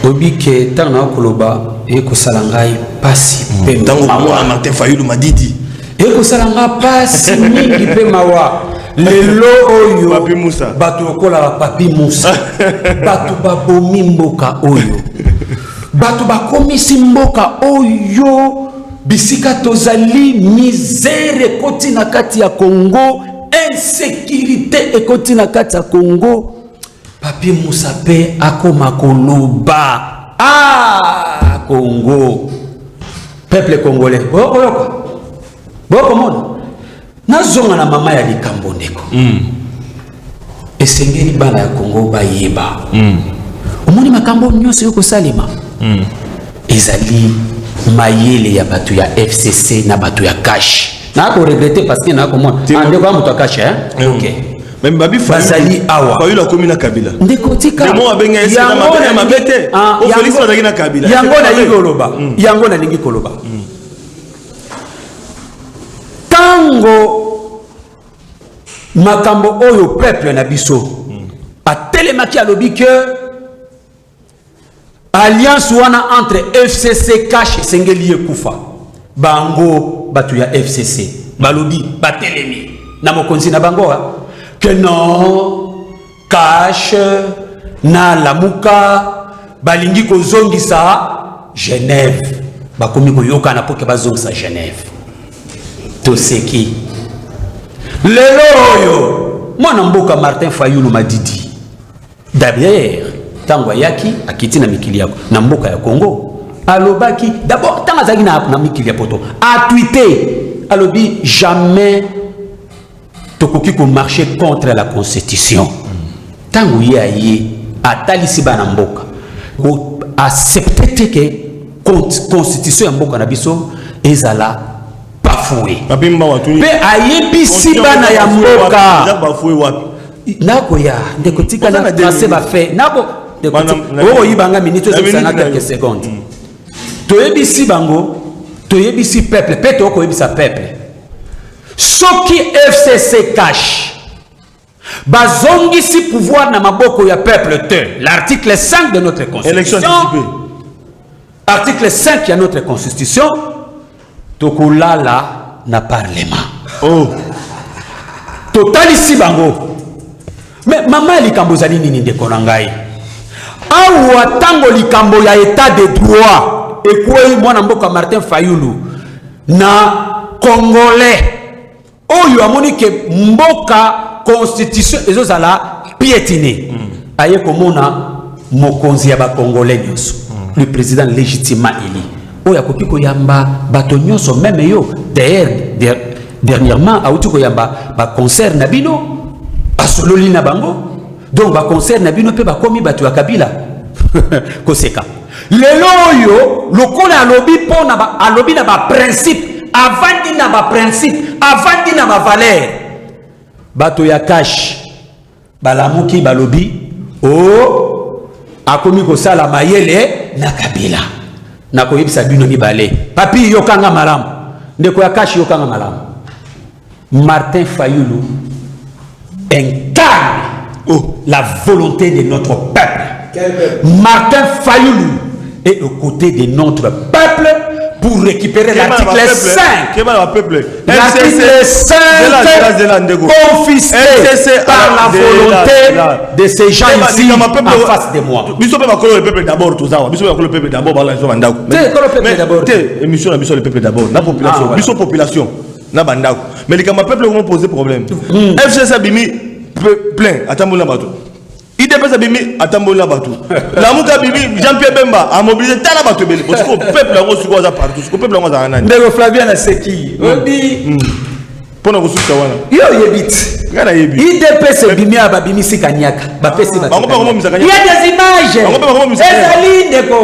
[SPEAKER 6] Obi ke tana koloba e ko salangai pasi pe
[SPEAKER 2] tango mwana Martin Fayulu madidi.
[SPEAKER 6] E ko salanga pasi mingi pe mawa. Lelo oyo
[SPEAKER 2] Papi Moussa
[SPEAKER 6] bato kola Papi Moussa bato babomi mboka oyo bato bakomisi mboka oyo bisika tozali misère ekoti na kati ya Congo, insécurité ekoti na kati ya Congo. Papi Moussa pe akoma koloba Congo peuple congolais boko mona nazonga na mama ya likambo ndeko esengeli bana ya Congo bayeba omoni makambo nyonso yoko salema ezali mayele ya bato ya FCC na bato ya cash na ko regretter parce que na ko moi ande ko amuto cash OK
[SPEAKER 2] même babi
[SPEAKER 6] bazali awa
[SPEAKER 2] fa yula komina Kabila
[SPEAKER 6] ndeko tika
[SPEAKER 2] le mo abenga ese na mabete o Félix bazaki na Kabila
[SPEAKER 6] yango na yikoloba yango na lingi koloba tango makambo oyo peuple na biso atelemaki alobi que alliance wana entre FCC cash esengeli ekufa bango batu ya FCC balobi batelemi na mokonzi na bango que non cash na lamuka balingi kozongisa Genève bakomi koyoka na poke bazongisa Genève toseki lelo oyo mwana mboka Martin Fayulu Madidi d'ailleurs tango yaki akiti na mikili yako na mboka ya Congo alobaki d'abord tanga zaki na mikili ya poto a tweeté alobi jamais tokoki ko marcher contre la constitution tango ye atalisi bana mboka ko accepter que constitution ya mboka na biso ezala bafoué pe ayebisi bana ya mboka
[SPEAKER 2] bafoué wapi
[SPEAKER 6] nako ya ndeko tika na tracé ba fait nako ndeko yibanga minute zo sana quelques secondes toyebisi bango toyebisi peuple pe to ko yebisa peuple soki FCC cash bazongisi pouvoir na maboko ya peuple te l'article 5 de notre constitution article 5 ya notre constitution tokolala na parlement totalisi bango mais mama likambo zali nini ndeko na ngai awa tango likambo ya état de droit ekwei mwana mboka Martin Fayulu na congolais oyo amoni ke mboka constitution ezozala piétiner aye komona mokonzi ya ba congolais nyonso le président légitimement élu oyo akoki koyamba bato nyonso même yo d'ailleurs dernièrement auti koyamba ba concert na bino asololi na bango donc ba concert na bino pe ba komi bato ya Kabila koseka lelo oyo lokola alobi pona ba alobi na ba principe avandi na ba principe avandi na ba valeur bato ya cash balamuki balobi akomi kosala mayele na Kabila na koyebisa bino mibale papi yokanga malamu ndeko ya cash yokanga malamu Martin Fayulu incarne la volonté de notre peuple. Martin Fayulu est aux côtés de notre peuple pour récupérer l'article 5. L'article 5 confisqué par la volonté de ces gens ici en face de moi.
[SPEAKER 2] Nous sommes le peuple d'abord, tout ça. Nous sommes le peuple d'abord. Mais émission, le peuple d'abord. La population. Nous sommes population. Mais les peuple vont poser problème. FCC Bimi plein. Attends, la bateau. IDPS Bimi, attends, la bateau. La Mouka Bimi, Jean-Pierre Bemba a mobilisé tant la bateau. Parce que le peuple a reçu quoi partout. Le peuple a reçu un an.
[SPEAKER 6] Mais le Flavien a séquille.
[SPEAKER 2] Pour nous reçu ça.
[SPEAKER 6] Yo yebit. IDPS Bimi a Babimi Sikanyaka. Il y a des images. Ezali ndeko.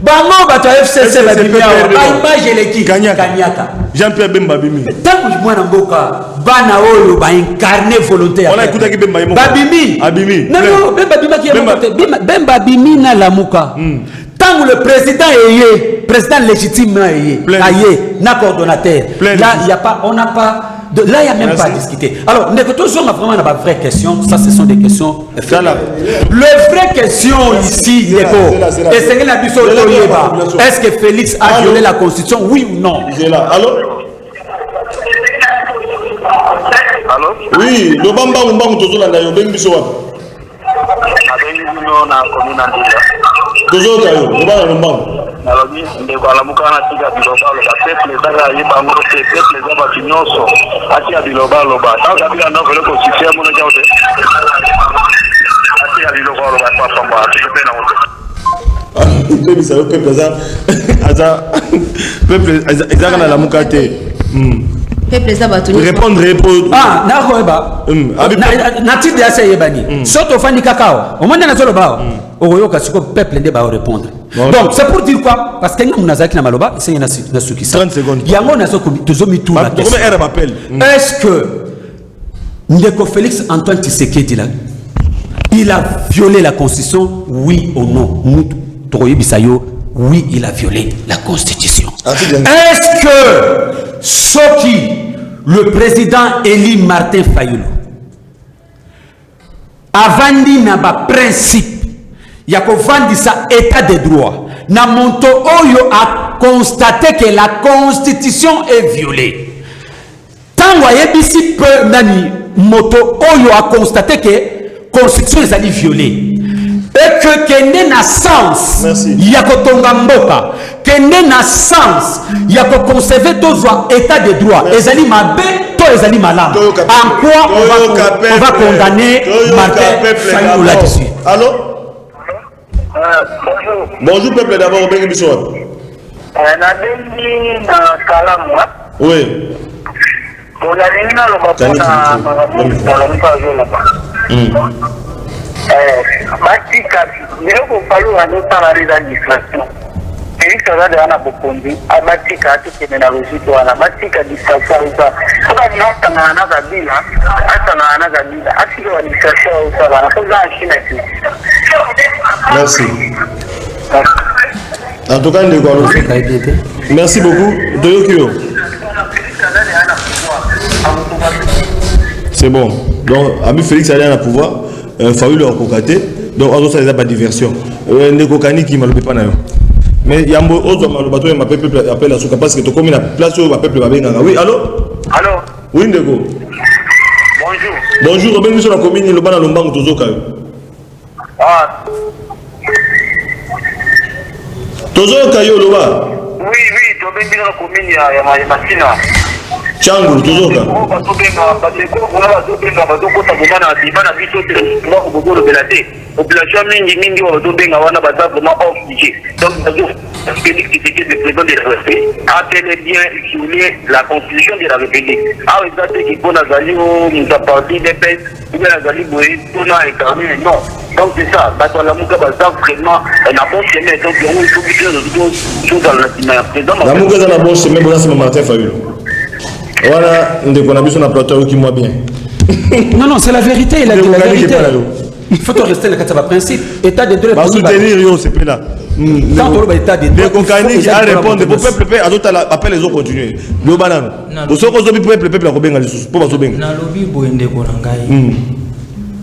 [SPEAKER 6] Bango bato FCC la bimia image leki Kanyaka
[SPEAKER 2] Jean-Pierre Bemba bimi
[SPEAKER 6] tangu mwana mboka bana oyo ba incarner volonté
[SPEAKER 2] on a écouté que Bemba
[SPEAKER 6] babimi
[SPEAKER 2] abimi
[SPEAKER 6] non Bemba bima qui est Bemba bimi na lamuka tangu le président est président légitime est na coordonnateur là il y a pas on n'a pas là il y a même pas à discuter alors ndeko toujours on a vraiment la vraie question ça ce sont des questions le vraie question ici ndeko est-ce que Félix a violé la constitution oui ou non
[SPEAKER 2] allô oui le bamba mbang tozola ndayo bengiso wapi
[SPEAKER 8] abengi bino na komuna ndila
[SPEAKER 2] tozoka yo mbanga no mbang
[SPEAKER 8] nalobi ndeko alamuka na tika bilobalo ba peuple ezaka yeba ngo te peuple ezaba kinyoso atia bilobalo ba tanga bila na vele ko système na jaute atia bilobalo ba papa mba atia na moto
[SPEAKER 2] peuple ça peuple ça aza peuple ezaka na lamuka te
[SPEAKER 3] peuple ça va tenir.
[SPEAKER 2] Répondre.
[SPEAKER 6] Ah, nakoeba. Natif de asa yebani. Soto fandi kakao. Au moins na zolo bao. Oyo kasiko peuple nde ba répondre. Donc c'est pour dire quoi? Parce que nous nazaki na maloba, c'est na suki.
[SPEAKER 2] 30 secondes.
[SPEAKER 6] Yango nazo tozomi tout la question. Est-ce que Ndeko Félix Antoine Tshisekedi là, il a violé la constitution, oui ou non? Oui, il a violé la constitution. Est-ce que Soki, le président Élie Martin Fayoulou, avandi na ba principe, il y a ça état de droit, na monto oyo a constaté que la constitution est violée. Tant que peu nani moto oyo a constaté que la constitution est violée. Et que kende na sens il y a kotonga mboka kende na sens il y a ko conserver toujours état de droit ezali mabe to ezali malamu en quoi on va condamner Martin Fayoulou là-dessus.
[SPEAKER 2] Allô? Bonjour peuple d'abord bengi biso.
[SPEAKER 8] Na bengi na kalamu.
[SPEAKER 2] Oui.
[SPEAKER 8] On a réuni dans le Batika, il faut falloir nous parler d'administration. Et ça va dans la bokondi, à Batika, tout est dans la logique, à la Batika distraction, ça. Ça va nous entendre dans la ville, à la ville, à ce que l'administration, ça va, ça va en Chine.
[SPEAKER 2] Merci. En tout cas, merci beaucoup. Doyokio. C'est bon. Donc, Ami Félix a l'air à pouvoir. Fayoulou a cocaté. Donc, on a pas de diversion. Nekokani qui m'a le pas. Mais il y a un autre bateau qui m'appelle à Souka parce que tu commis la place où ma peuple va bien. Oui, allô?
[SPEAKER 8] Allô?
[SPEAKER 2] Oui, Ndeko.
[SPEAKER 8] Bonjour.
[SPEAKER 2] Bonjour, bienvenue sur la commune, le ban à Lombango Tozoka.
[SPEAKER 8] Ah.
[SPEAKER 2] Tozoka yo, Loba.
[SPEAKER 8] Oui, tu as bien dans la commune, il y a Massina.
[SPEAKER 2] Changu, Tozoka.
[SPEAKER 8] Population mingi wazobenga wana baza vraiment hors budget. Donc Félix Tshisekedi, le président de la République, a bel et bien violé la constitution de la République. Ah, exactement, qui pour Nazali nous a parlé des pètes, ou bien Nazali Boé, tout n'a incarné, non. Donc c'est ça, la Mouka baza vraiment un bon chemin. Donc il faut que tout dans la président.
[SPEAKER 2] La Mouka dans la bonne chemin, c'est Martin Fayoulou. Voilà, on a besoin d'un plateau qui moi bien.
[SPEAKER 6] Non, c'est la vérité, il a dit la vérité. Il faut rester dans le principe. État de droit.
[SPEAKER 2] Soutenir, c'est pas là.
[SPEAKER 6] Quand on état de droit.
[SPEAKER 2] Les cocaïnes qui a répondu, le peuple appelle les autres continuer. Le banane. Pour ceux qui ont le peuple a bien les pour pas bien.
[SPEAKER 5] Na lobby boende korangai.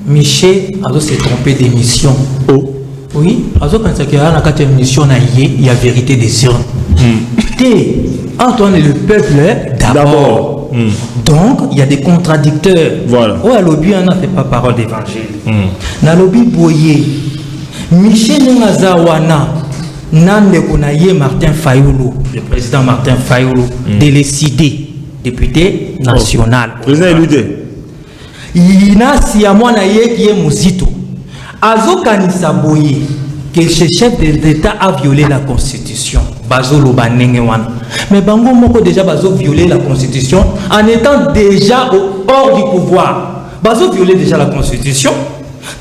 [SPEAKER 5] Michel a s'est trompé d'émission.
[SPEAKER 2] Oh.
[SPEAKER 5] Oui, azo quand il y a une émission na il y a vérité des urnes. Antoine est le peuple d'abord. Donc, il y a des contradicteurs.
[SPEAKER 2] Voilà.
[SPEAKER 5] Oh, à lobby, on n'a fait pas parole d'évangile. Na lobby boye. Michel Ngazawana, Nande Konaye Martin Fayoulou, le président Martin Fayoulou, décidé, député national.
[SPEAKER 2] Président élu.
[SPEAKER 5] Il a si à moi naye qui est Mouzito. Azo Kanisa boye, que ce chef d'État a violé la Constitution. Bazolo Banengewan. Mais Bango Moko déjà Bazo violé la Constitution en étant déjà hors du pouvoir. Bazo violé déjà la Constitution.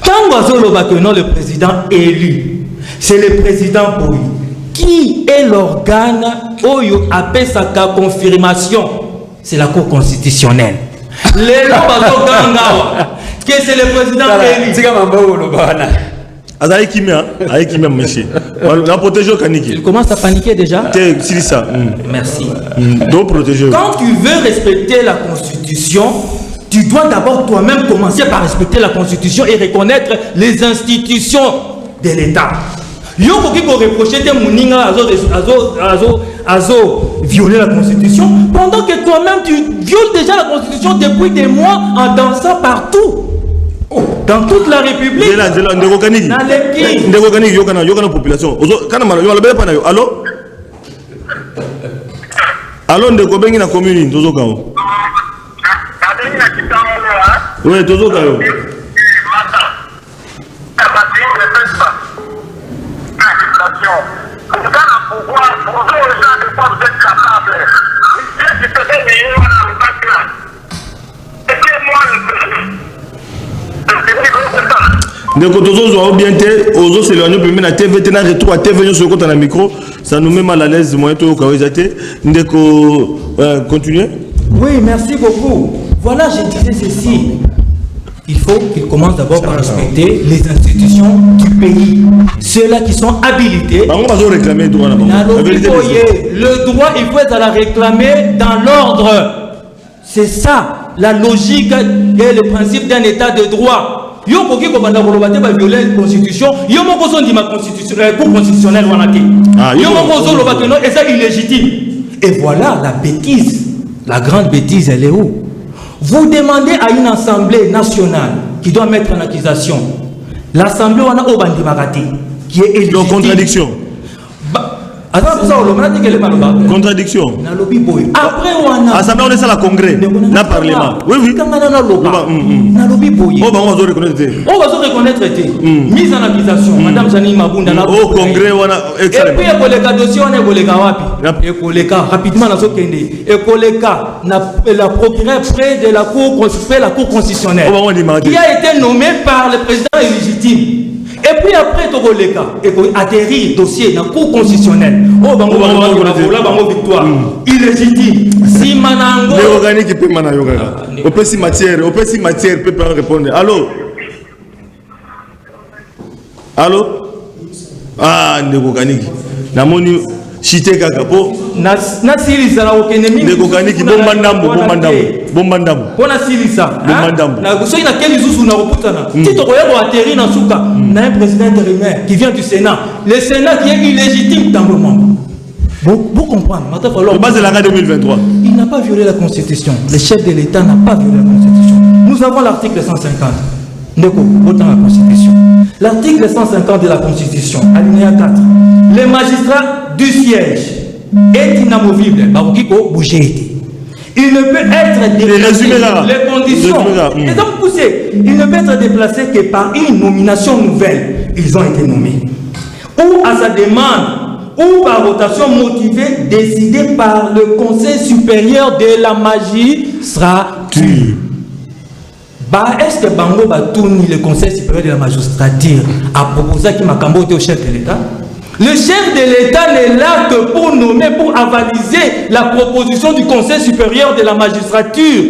[SPEAKER 5] Tant Bazolo Bakenon, le président élu, c'est le président Boui. Qui est l'organe Oyo appelle sa confirmation? C'est la Cour constitutionnelle. Les gens Bazo Gangawa, que c'est le président élu.
[SPEAKER 2] Azaï Kimia, monsieur. On a protégé au Kaniki.
[SPEAKER 5] Il commence à paniquer déjà.
[SPEAKER 2] C'est ça.
[SPEAKER 5] Merci.
[SPEAKER 2] Donc protéger.
[SPEAKER 5] Quand tu veux respecter la Constitution, tu dois d'abord toi-même commencer par respecter la Constitution et reconnaître les institutions de l'État. Yoko qui reprocher tes mouninga azo violer la Constitution pendant que toi-même tu violes déjà la Constitution depuis des mois en dansant partout. Dans toute la République.
[SPEAKER 2] Population. Allô? Allô, ndeko bengi na commune tozoka. Oui, tozoka yo. Donc, on bien aux autres s'éloigner, puis la TV, tu as retour à TV, sur le micro, ça nous met mal à l'aise, moi, tout au continuer.
[SPEAKER 5] Oui, merci beaucoup. Voilà, je disais ceci. Il faut qu'il commence d'abord par respecter les institutions du pays. Ceux-là qui sont habilités.
[SPEAKER 2] On va réclamer le droit.
[SPEAKER 5] Le droit, il faut être à la réclamer dans l'ordre. C'est ça, la logique et le principe d'un état de droit. Yo koki ko banda ko violer la constitution, yo moko zo ndima constitution cour constitutionnelle wana te. Yo moko zo loba que non et ça illégitime. Et voilà la bêtise. La grande bêtise, elle est où? Vous demandez à une assemblée nationale qui doit mettre en accusation l'assemblée wana o bandi makati qui est illégitime.
[SPEAKER 2] Donc contradiction. Contradiction.
[SPEAKER 5] Après, on a.
[SPEAKER 2] Assemblée, on est ça la congrès. Na parlement. Oui, oui.
[SPEAKER 5] On va reconnaître. Mise en accusation. Madame Janine Mabunda.
[SPEAKER 2] Au congrès, on a.
[SPEAKER 5] Et puis, le dossier, on est rapidement, dans ce et la procureure près de la cour constitutionnelle. Qui a été nommé par le président illégitime. Et puis après, tu as atterri dossier dans la cour constitutionnelle. Victoire. Illégitime. Si Manango.
[SPEAKER 2] L'organique peut Manango. Au petit matière peut pas répondre. Allô? Allô? Ah, l'organique. La moni. Chité kakapo.
[SPEAKER 5] Na silisa na okenemi.
[SPEAKER 2] L'organique bombandam.
[SPEAKER 5] Pona silisa. Bombandam. Na so ina keli zuzu na reputana. Tito koyebo atterri na suka. Na un président intérimaire qui vient du Sénat. Le Sénat qui est illégitime dans le monde. Vous comprenez.
[SPEAKER 2] Le base de l'année 2023.
[SPEAKER 5] Il n'a pas violé la Constitution. Le chef de l'État n'a pas violé la Constitution. Nous avons l'article 150. Ndeko, autant la Constitution. L'article 150 de la Constitution, alinéa 4. Les magistrats du siège est inamovible. Il ne peut être déplacé. Les conditions. Il ne peut être déplacé que par une nomination nouvelle. Ils ont été nommés. Ou à sa demande, ou par votation motivée décidée par le Conseil supérieur de la magistrature. Est-ce que Bango Batouni, le Conseil supérieur de la magistrature, a proposé qu'il m'a camboté au chef de l'État? Le chef de l'État n'est là que pour nommer, pour avaliser la proposition du Conseil supérieur de la magistrature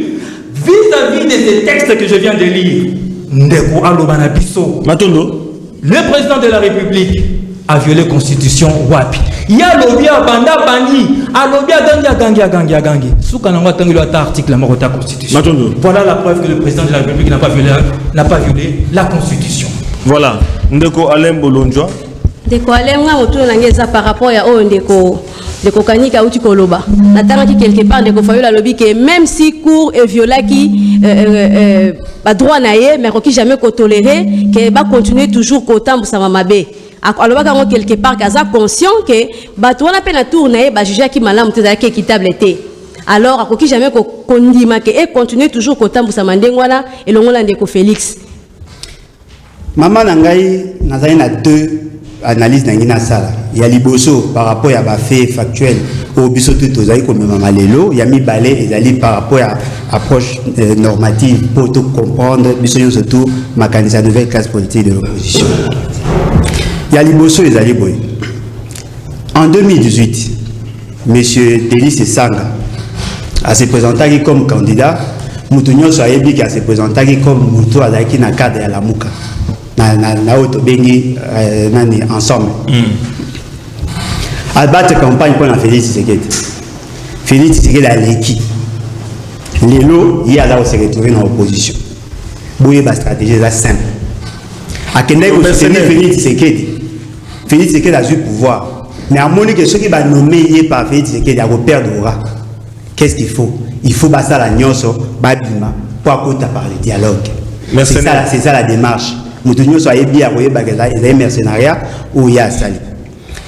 [SPEAKER 5] vis-à-vis de ces textes que je viens de lire. Ndeko Alobana Bisso. Le président de la République a violé la Constitution Wapi. Il y a lobby à Banda Bani, à lobby à Gangi. Soukanangwa Tangilo à article la Morota Constitution. Voilà la preuve que le président de la République n'a pas violé la Constitution.
[SPEAKER 2] Voilà. Ndeko Alain Bolonjoa.
[SPEAKER 3] Ndeko Alain Bolonjoa par rapport à Ndeko Kanika Uti Koloba. Natanga qui quelque part Ndeko Fayola lobby que même si cour et viola qui droit naie mais qui jamais toléré que va continuer toujours qu'autant pour sa mamabe. Alors quelque part kaza conscient que on a peine à tourner juger qui malam qui équitable était. Alors akoki jamais ko kondima que et continuer toujours qu'autant pour sa mandengwana et longola Ndeko Félix.
[SPEAKER 7] Maman nangai nazali na deux analyses na sala. Il y a liboso par rapport à ba fait factuel au biso tout tozali comme maman lelo, il y a mi balé ezali par rapport à approche normative pour tout comprendre biso surtout mécanisme nouvelle classe politique de l'opposition. Il y a liboso ezali boy. En 2018, monsieur Délice Sanga a se présenté comme candidat, Moutounio Soayebi qui a se présenté comme Moutou Azaki na cadre à la Mouka. Na auto bengi nani ensemble. A battre campagne pour la Félix Tshisekedi. Félix Tshisekedi a l'équipe. Lelo il y a là où se retrouver dans l'opposition. Boye ba stratégie là simple. A Kenya ko soutenir Félix Tshisekedi. Félix Tshisekedi a eu pouvoir. Mais à mon avis, ceux qui vont nommer par Félix Tshisekedi à perdre. Qu'est-ce qu'il faut? Il faut passer à la nyonso, babima, pour accoter par le dialogue. C'est ça la démarche. Moutounio soit bien à des mercenariats ou il y a sali.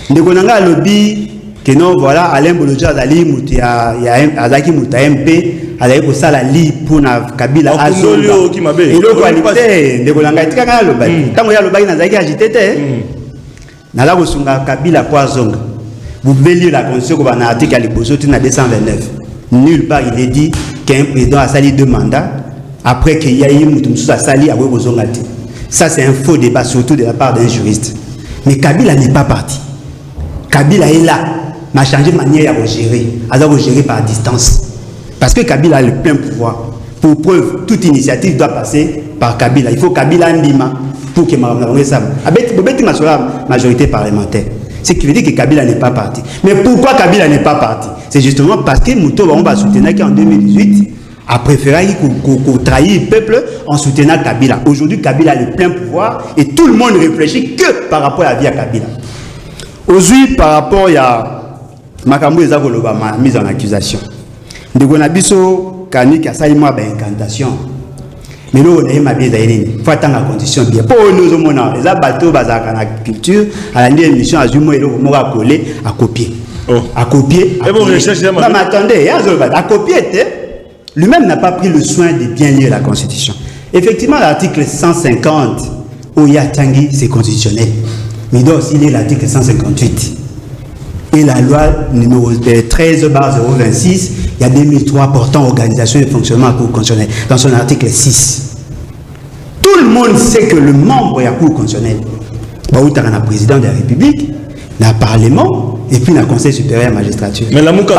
[SPEAKER 7] Nous avons un lobby que non, voilà, Alain Bolonjoa Azali, il y a Azaki Mouta MP, Azali pour ça la lit pour na Kabila Azoli. Et le qualité, nous avons un tika lobby. Tant qu'il y a lobby, Azaki agité. Nala Rosunga Kabila Poisonga. Vous pouvez lire la constitution qu'on a article à l'Iboso, tu n'as 229. Nulle part il est dit qu'un président a sali 2 mandats après qu'il y a eu Moutoumsou a sali à Webozongati. Ça, c'est un faux débat, surtout de la part d'un juriste. Mais Kabila n'est pas parti. Kabila est là. Mais a changé de manière à gérer. À gérer par distance. Parce que Kabila a le plein pouvoir. Pour preuve, toute initiative doit passer par Kabila. Il faut Kabila Ndima pour que ça. La majorité parlementaire. Ce qui veut dire que Kabila n'est pas parti. Mais pourquoi Kabila n'est pas parti? C'est justement parce que Mouto va soutenir qu'en 2018, a préféré qu'on trahisse le peuple en soutenant Kabila. Aujourd'hui, Kabila a le plein pouvoir et tout le monde réfléchit que par rapport à la vie à Kabila. Aujourd'hui, par rapport à Makambo Ezagoloba, ma mise en accusation. De Gonabiso, Kani qui a saï moi incantation. Mais là, on a ma bien d'ailleurs. Il faut attendre la condition bien. Pour nous, on a les bateaux basés dans la culture. À la émission, à Zumo et l'eau, on a collé à copier. À copier.
[SPEAKER 2] Et bon, recherche.
[SPEAKER 7] Non, mais attendez, à copier, lui-même n'a pas pris le soin de bien lire la Constitution. Effectivement, l'article 150, Oya Tangi, c'est constitutionnel. Mais il doit aussi lire l'article 158. Et la loi numéro 13/026, il y a 2003 portant organisation et fonctionnement à la Cour constitutionnelle, dans son article 6. Tout le monde sait que le membre de la Cour constitutionnelle, il y a un président de la République, un parlement, et puis un conseil supérieur à la magistrature.
[SPEAKER 2] Mais la mouka...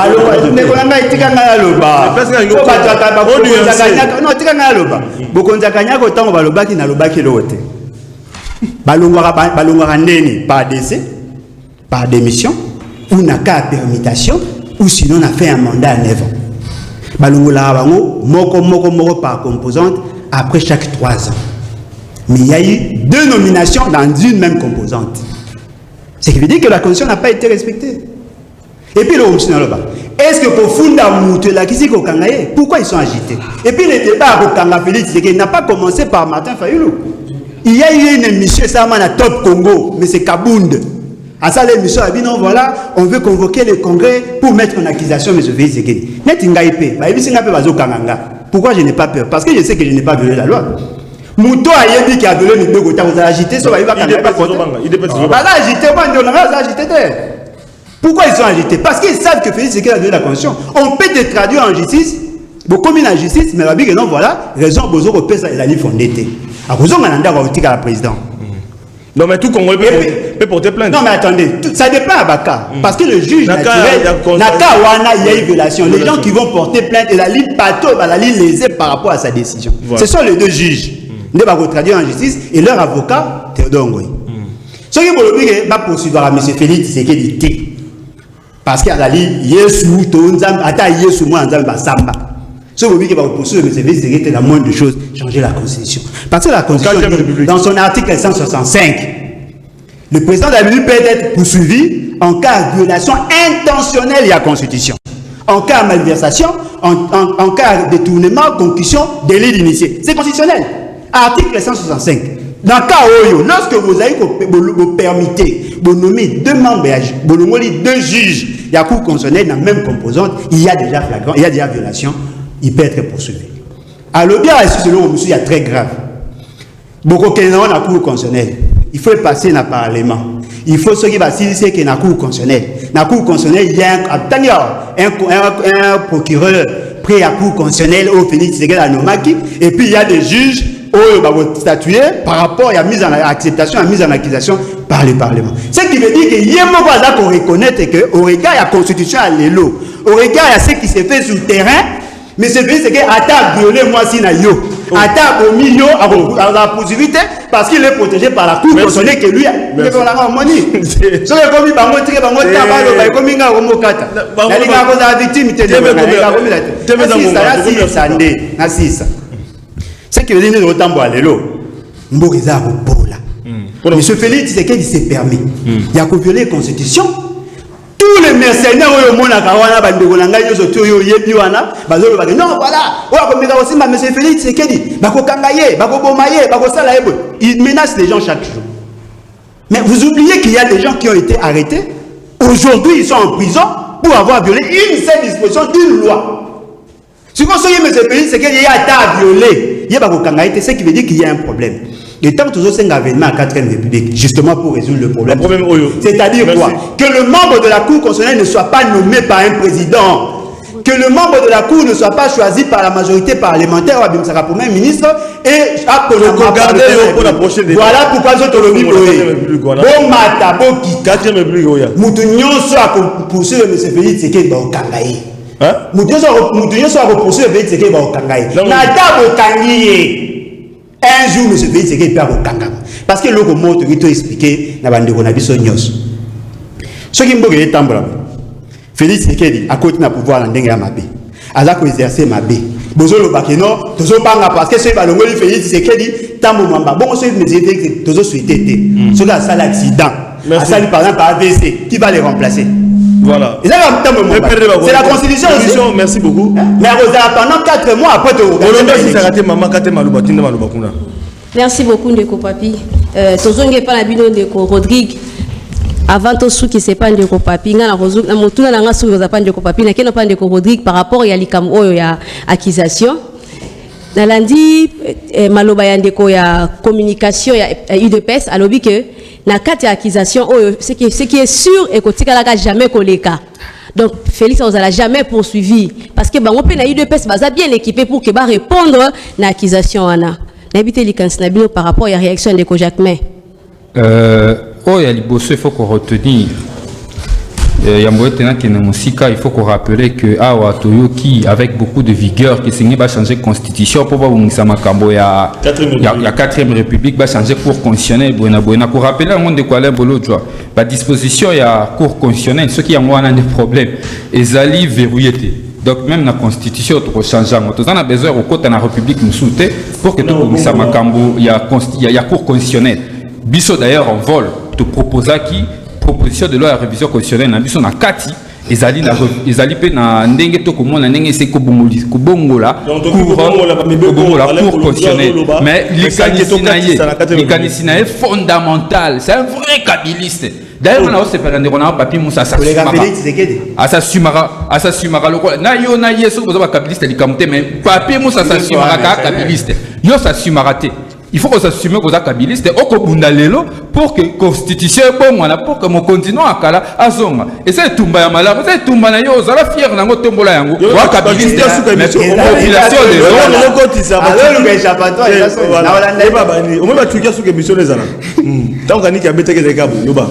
[SPEAKER 2] par
[SPEAKER 7] démission, ou n'a qu'à permutation, ou sinon on a fait un mandat à 9 ans. Balungola moko par composante après chaque 3 ans. Mais il y a eu 2 nominations dans une même composante. Ce qui veut dire que la condition n'a pas été respectée. Et puis le est-ce que pour Funda Moutela qui pourquoi ils sont agités? Et puis le débat avec Kanga Félix n'a pas commencé par Martin Fayoulou. Il y a eu une émission, ça m'a Top Congo, mais c'est Kabound. À ça, l'émission a dit non, voilà, on veut convoquer le congrès pour mettre en accusation M. Félix Sekedi. Pourquoi je n'ai pas peur? Parce que je sais que je n'ai pas violé la loi. Mouto a dit qu'il a violé le deux côtés, vous avez agité, ça va agiter. Pourquoi ils sont agités? Parce qu'ils savent que Félix Sekedi a violé la constitution. On peut te traduire en justice, beaucoup mis en justice, mais la vie que non, voilà, raison, Bozo Repé, ça, il a dit fondé. À cause de la président.
[SPEAKER 2] Non, mais tout Congolais peut porter plainte.
[SPEAKER 7] Non, mais attendez, ça dépend à Baka. Parce que le juge naturel, Nakawana, il y a une violation. Les gens qui vont porter plainte, et la ligne pato, la ligne lésée par rapport à sa décision. Voilà. Ce sont les 2 juges. Ils vont traduire en justice et leur avocat, Théodore Ngoy. Ce qui va poursuivre à M. Félix Sekedi. Parce qu'à la ligne, Yesu, Tonzam, Ata Yesu, moi, Nzam, Samba. Ce qui va poursuivre M. Félix Sekedi, c'est la moindre de choses, changer la Constitution. Parce que la Constitution, dans son article 165, le président de la République peut être poursuivi en cas de violation intentionnelle de la Constitution, en cas de malversation, en cas de détournement, concussion, délit d'initié. C'est constitutionnel. Article 165. Dans le cas où, lorsque vous avez vous permettez, vous nommez 2 membres, vous nommez 2 juges, il y a Cour constitutionnelle dans la même composante, il y a déjà flagrant, il y a déjà violation, il peut être poursuivi. Alors bien, il y a très grave. Beaucoup de gens dans la Cour constitutionnelle. Il faut passer dans le Parlement. Il faut ce qui va dire c'est que dans la Cour constitutionnelle. Dans la Cour constitutionnelle, il y a un procureur prêt à la Cour constitutionnelle au Félix Sekedi, et puis il y a des juges qui vont statuer par rapport à la mise en acceptation, à la mise en accusation par le Parlement. Ce qui veut dire qu'il y a un moment qu'on reconnaît qu'au regard de la Constitution à l'élo, au regard de ce qui se fait sur le terrain, mais c'est vrai que Atta violé moi si na yo. Atta au milieu à la possibilité parce qu'il est protégé par la Cour constitutionnelle que lui il est la harmonie. Ce que comme il va montrer bango tabalo ba comme inga romo kata. La liga ko za victime te na sisa. Ce qui veut dire que autant boire l'élo. Mboriza bola. Monsieur Félix Sekedi s'est permis. Il y a violer la Constitution. Tous les mercenaires au monde à Kawana, Bandegonanga, Yosotoyo, Yebiwana, Bazolo, non, voilà, aussi ma monsieur Félix Sekedi, Bako Kangaye, Bako Bomaye, Bako Salaebo. Ils menacent les gens chaque jour. Mais vous oubliez qu'il y a des gens qui ont été arrêtés. Aujourd'hui, ils sont en prison pour avoir violé une seule disposition d'une loi. Si vous soyez monsieur Félix Sekedi, il y a à violer. Il y a Bako Kangaye, c'est ce qui veut dire qu'il y a un problème. Et tant que tous ces avènements à 4e République, justement pour résoudre le problème. C'est-à-dire quoi? Que le membre de la Cour constitutionnelle ne soit pas nommé par un président. que le membre de la Cour ne soit pas choisi par la majorité parlementaire ou Abimsaka Premier ministre et voilà pourquoi je te le dis. Bon mata, bon qui.
[SPEAKER 2] 4e république, oui.
[SPEAKER 7] Moutounionso a poursuivi M. Félix Tshisekedi au Kangaï. Moutounionso a poursuivi M. Félix Tshisekedi au Kangaï. Nata Bokangiye. Un jour, M. Félix Tshisekedi perd au Kangaï. Parce que le mot te expliqué na bande ko na biso nyos. Ce qui mboke etambula. Félix Tshisekedi à côté na pouvoir la ndenge ya mabe. Aza ko exercer mabe. Bozolo bakeno, tozo banga parce que ce balongoli Félix Tshisekedi tambo mamba. Bon ce mes tozo souhaité. Ce gars ça l'accident. Asali par exemple par AVC, qui va les remplacer? Voilà. C'est la constitution aussi.
[SPEAKER 2] Merci beaucoup.
[SPEAKER 7] Mais pendant 4 mois après te
[SPEAKER 3] Merci beaucoup Ndeko Papi. Tozonge pa na bino Ndeko Rodrigue. Avant tout ce qui se passe Ndeko Papi, nga na rozuk na motuna na nga su yoza pa Ndeko Papi na keno pa Ndeko Rodrigue par rapport ya likam oyo ya accusation. Na lundi maloba ya Ndeko ya communication ya UDPS alobi que na kati ya accusation oyo ce qui est sûr et que tikalaka jamais koleka. Donc Félix Ozala jamais poursuivi parce que bango pe na UDPS baza bien équipé pour que ba répondre na accusation ana. N'habitez les candidats par rapport à la réaction de Jacquemin.
[SPEAKER 4] Il faut qu'on retenir. Il faut qu'on rappelle que Awa Toyoki, avec beaucoup de vigueur, qui s'est changer la constitution pour voir où il y a la 4e République, va changer la cour constitutionnelle. Pour rappeler le monde de quoi la disposition, il y a la cour constitutionnelle, ceux qui ont des problèmes, ils allaient verrouiller. Donc même la constitution tu change on a besoin au côté de la république nous souhaiter pour que tout ça makambo il y a cour constitutionnelle biso d'ailleurs en vol te proposa qui proposition de loi à révision constitutionnelle na biso na kati ezali pe na ndenge to komona ndenge c'est ko bongola cour constitutionnelle mais les candidat est fondamental, c'est un vrai kabiliste. D'ailleurs, on a aussi fait un papier Moussa Assasumara le na yo na yeso ko kabiliste likamte mais papier Moussa Assasumara ka kabiliste yo s'assumara te. Il faut qu'on s'assume qu'on a kabiliste au kobunda lelo pour que constitution bon voilà pour que mon continent à kala azonga et c'est tumba ya malaba c'est tumba na yo zala fier na ngotombola yango wa kabiliste mais population de
[SPEAKER 2] kotisa alors le chapato ya so na Hollande baba ni o mema tukia suke mission les ana tant que ni ka beteke de kabu yoba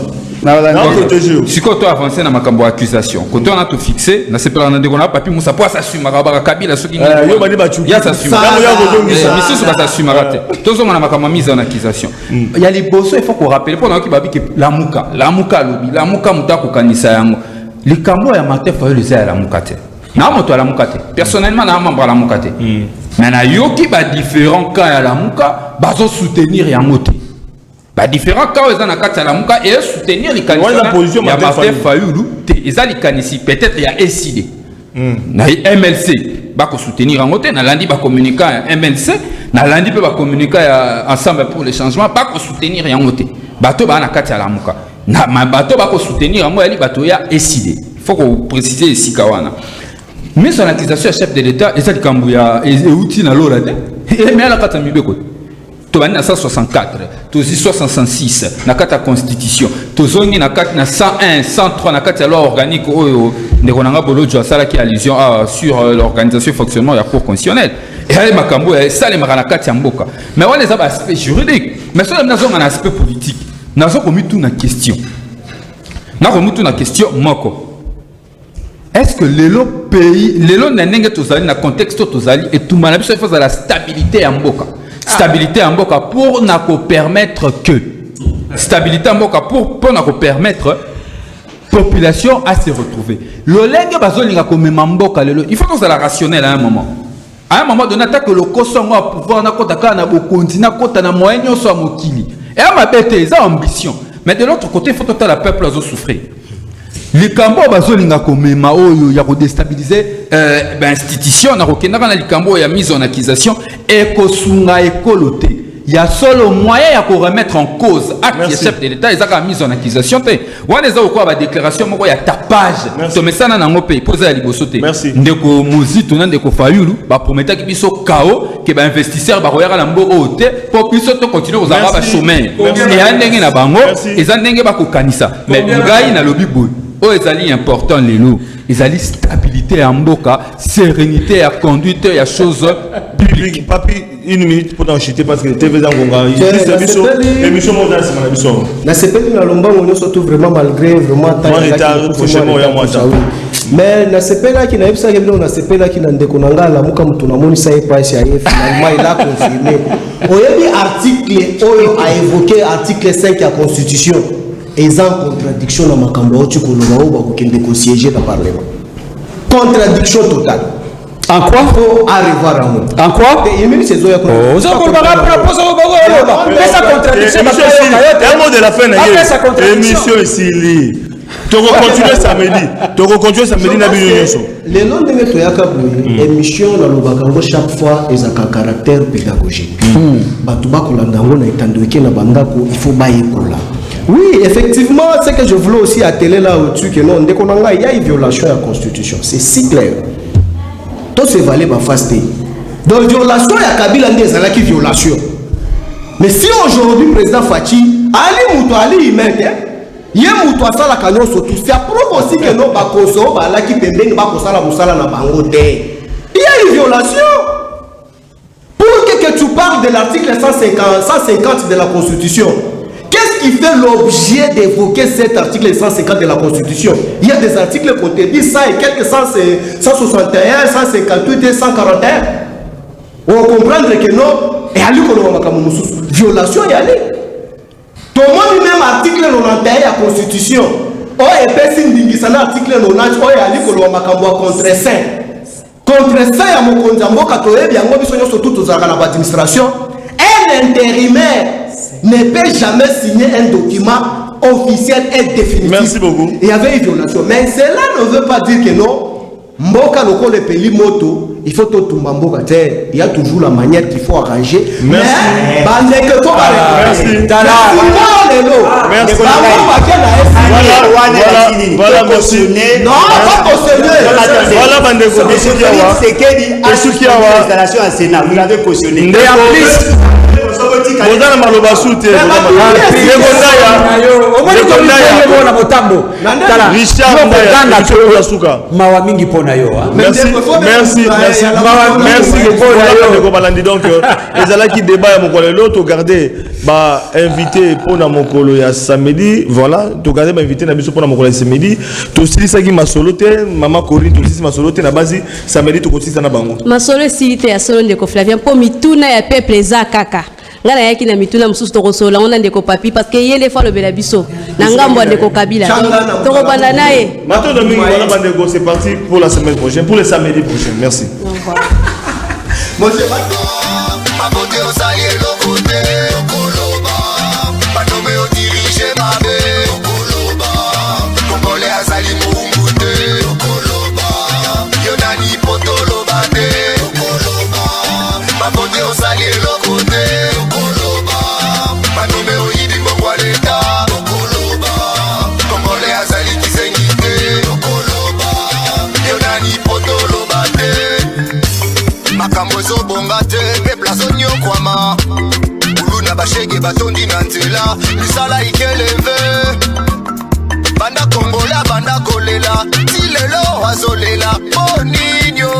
[SPEAKER 4] si quand tu as avancé dans ma cambo accusation, quand on a tout fixé, na c'est pas on a dit qu'on a papier Moussa pour s'assumer à Kabila ce qui il y a s'assumer mission sur s'assumer raté tous on a ma mise en accusation il y a les boss il faut qu'on rappelle pendant qui babi que la muka lobi la muka mutako kanisa yango les cambo ya matin faut les à la mukate na moto la mukate personnellement na membre la mukate mais na yoki ba différents cas à la muka bazo soutenir ya moté. Différents cas ils ont la muka et soutenir les candidats. Il y a Martin Fayoulou, ils ont les candidats peut-être il y a SID. Na MLC, ba ko soutenir en côté, na lundi ba communiquer MLC, na lundi ba communiquer ensemble pour le changement, ba ko soutenir en côté. Bato ba na kati la muka. Na bato ba ko soutenir en moi ali bato ya SID. Il faut qu'on préciser ici kawana. Mais son accusation chef de l'État, et ça dit Kambouya et outil na lora de. Et mais la kata mi beko. Tu as 164, tu as 166, na kata constitution, tu as na 101, 103, na kata loi organique, qui a allusion sur l'organisation et fonctionnement de la cour constitutionnelle. Et là, makambo, ça les marana kata mboka. Mais on les a aspect juridique, mais ça nous avons un aspect politique. Nous avons commis tout na question. Nous avons commis tout na question moko. Est-ce que les pays, les lots n'engagent tous dans le contexte tous et tout malade, ça fait la stabilité en mboka. Stabilité en boka pour nous permettre que stabilité en boka pour nous permettre population à se retrouver. Le lengue bazolinga comme mamboka lelo il faut que ça la rationnel à un moment. À un moment donné que le kosongo à pouvoir na kota kana bo continent kota na moyen so mokili. Et à ma bête ça ambition. Mais de l'autre côté il faut que le peuple a souffrir. Les cambo bazolinga komema oyo ya ko déstabiliser institution na kokenda na likambo ya mise en accusation et kosunga ekoloté il y a solo moyen ya ko remettre en cause acte chef de l'état ezaka mise en accusation te wana za ko ba déclaration moko ya tapage to mesana na ngope poser ya liboso te ndeko mozito na ndeko fayulu ba promettre ki biso kao ke ba investisseur ba royera na mboko te pour biso to continuer aux arabes chômeurs et ndenge na bango ezandenge ba ko kanisa mais ngai na lobby boy Oh, ezali important lelo. Ezali stabilité en mboka, sérénité à conduite, il y a choses publiques.
[SPEAKER 2] Papi, une minute pour t'enchiter parce que TV Zangonga, émission mondiale, c'est mon émission.
[SPEAKER 9] Na sepeli na lomba on surtout vraiment malgré vraiment
[SPEAKER 2] temps prochainement ya moi.
[SPEAKER 9] Mais na sepela qui na epsa ke na sepela qui na ndeko nanga la muka mtu na moni sa EPS ya finalement il a confirmé. Oyebi article oyo a évoqué article 5 ya constitution et en contradiction na makambo otu koloba oba ko kende ko siéger dans parlement. Contradiction totale.
[SPEAKER 6] En quoi?
[SPEAKER 9] Faut arriver à moi.
[SPEAKER 6] En quoi?
[SPEAKER 9] Il m'a dit c'est Zoya.
[SPEAKER 6] Oh, ça qu'on va proposer au Bogo. Mais ça contradiction.
[SPEAKER 2] Un mot de la fin. Émission ici. Tu vas continuer samedi na binyonso.
[SPEAKER 9] Les noms de mes toyaka boye émission na lobakango chaque fois ils ont un caractère pédagogique. Batuba kolandango na etandoke na bandako il faut bayekola. Oui, effectivement, c'est que je voulais aussi atteler là au-dessus que non, dès qu'on a il y a une violation de la constitution, c'est si clair. Tout se valait ma faste. Donc violation il y a Kabila ndé ezala ki violation. Mais si aujourd'hui président Fachi ali muto ali imete Yé moutou à la canyon surtout. C'est à propos aussi que nos bakoso, là qui pembeni bakosala musala na bangote. Il y a une violation. Pour que tu parles de l'article 150 de la Constitution, qu'est-ce qui fait l'objet d'évoquer cet article 150 de la Constitution? Il y a des articles qu'on te dit ça et quelques 161, 158 et 141. On comprend que non, et à lui qu'on a violation et allez. Tout le monde même article 91 de la Constitution. Oh, et personne dit que l'article 90, oh, et ali qu'on a contre ça. Contre ça, il y a mon condambo, quand il y a un surtout aux l'administration. Un intérimaire ne peut jamais signer un document officiel et définitif.
[SPEAKER 2] Merci beaucoup.
[SPEAKER 9] Il y avait une violation. Mais cela ne veut pas dire que non. Mboka loko le peli moto, il faut tout mboka terre. Il y a toujours la manière qu'il faut arranger.
[SPEAKER 2] Merci.
[SPEAKER 9] Mais merci.
[SPEAKER 2] Voilà, merci.
[SPEAKER 9] Non, pas cautionné.
[SPEAKER 2] Voilà, Bandeko.
[SPEAKER 7] L'installation à Sénat, vous l'avez cautionné.
[SPEAKER 2] Et en plus, Bozana maloba soute. Richard
[SPEAKER 6] mawa mingi pona yo.
[SPEAKER 2] Merci. Donc ezalaki débat ya mokolo l'autre garder ba invité pona mokolo ya samedi, voilà, to garder ba invité na biso pona mokolo ya samedi. To silisaki masolo te, mama Corinne to silisi masolo te na basi samedi to kotisa na bango.
[SPEAKER 3] Masolo silite ya solo ndeko Flavien po mituna ya peuple za kaka. Ngana yaki na mituna mususu to kosola on ndeko papi parce que yele fa le bela biso na ngambo ndeko Kabila to ko banda nae
[SPEAKER 2] Mato Domingue voilà bandeko, c'est parti pour la semaine prochaine, pour le samedi prochain. Merci.
[SPEAKER 3] Au revoir.
[SPEAKER 1] Moi c'est ma beauté au salier le côté Koloba pas nommé au diriger ma bé Koloba Congolais à sali mungute Koloba Yonani potoloba de Koloba ma beauté au salier le côté Koloba pas nommé au yidi mbongwa l'état Koloba Congolais à sali kisengite Koloba Yonani potoloba de makambo ezobonga te mpe place onyokwama kuluna bashege batondi na nzela misala ikeleve banda kongola banda kolela ti lelo azolela boninyo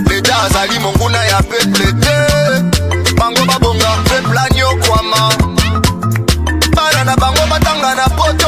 [SPEAKER 1] leta azali monguna ya peple te bango babonga peple anyokwama bana na bango batanga na poto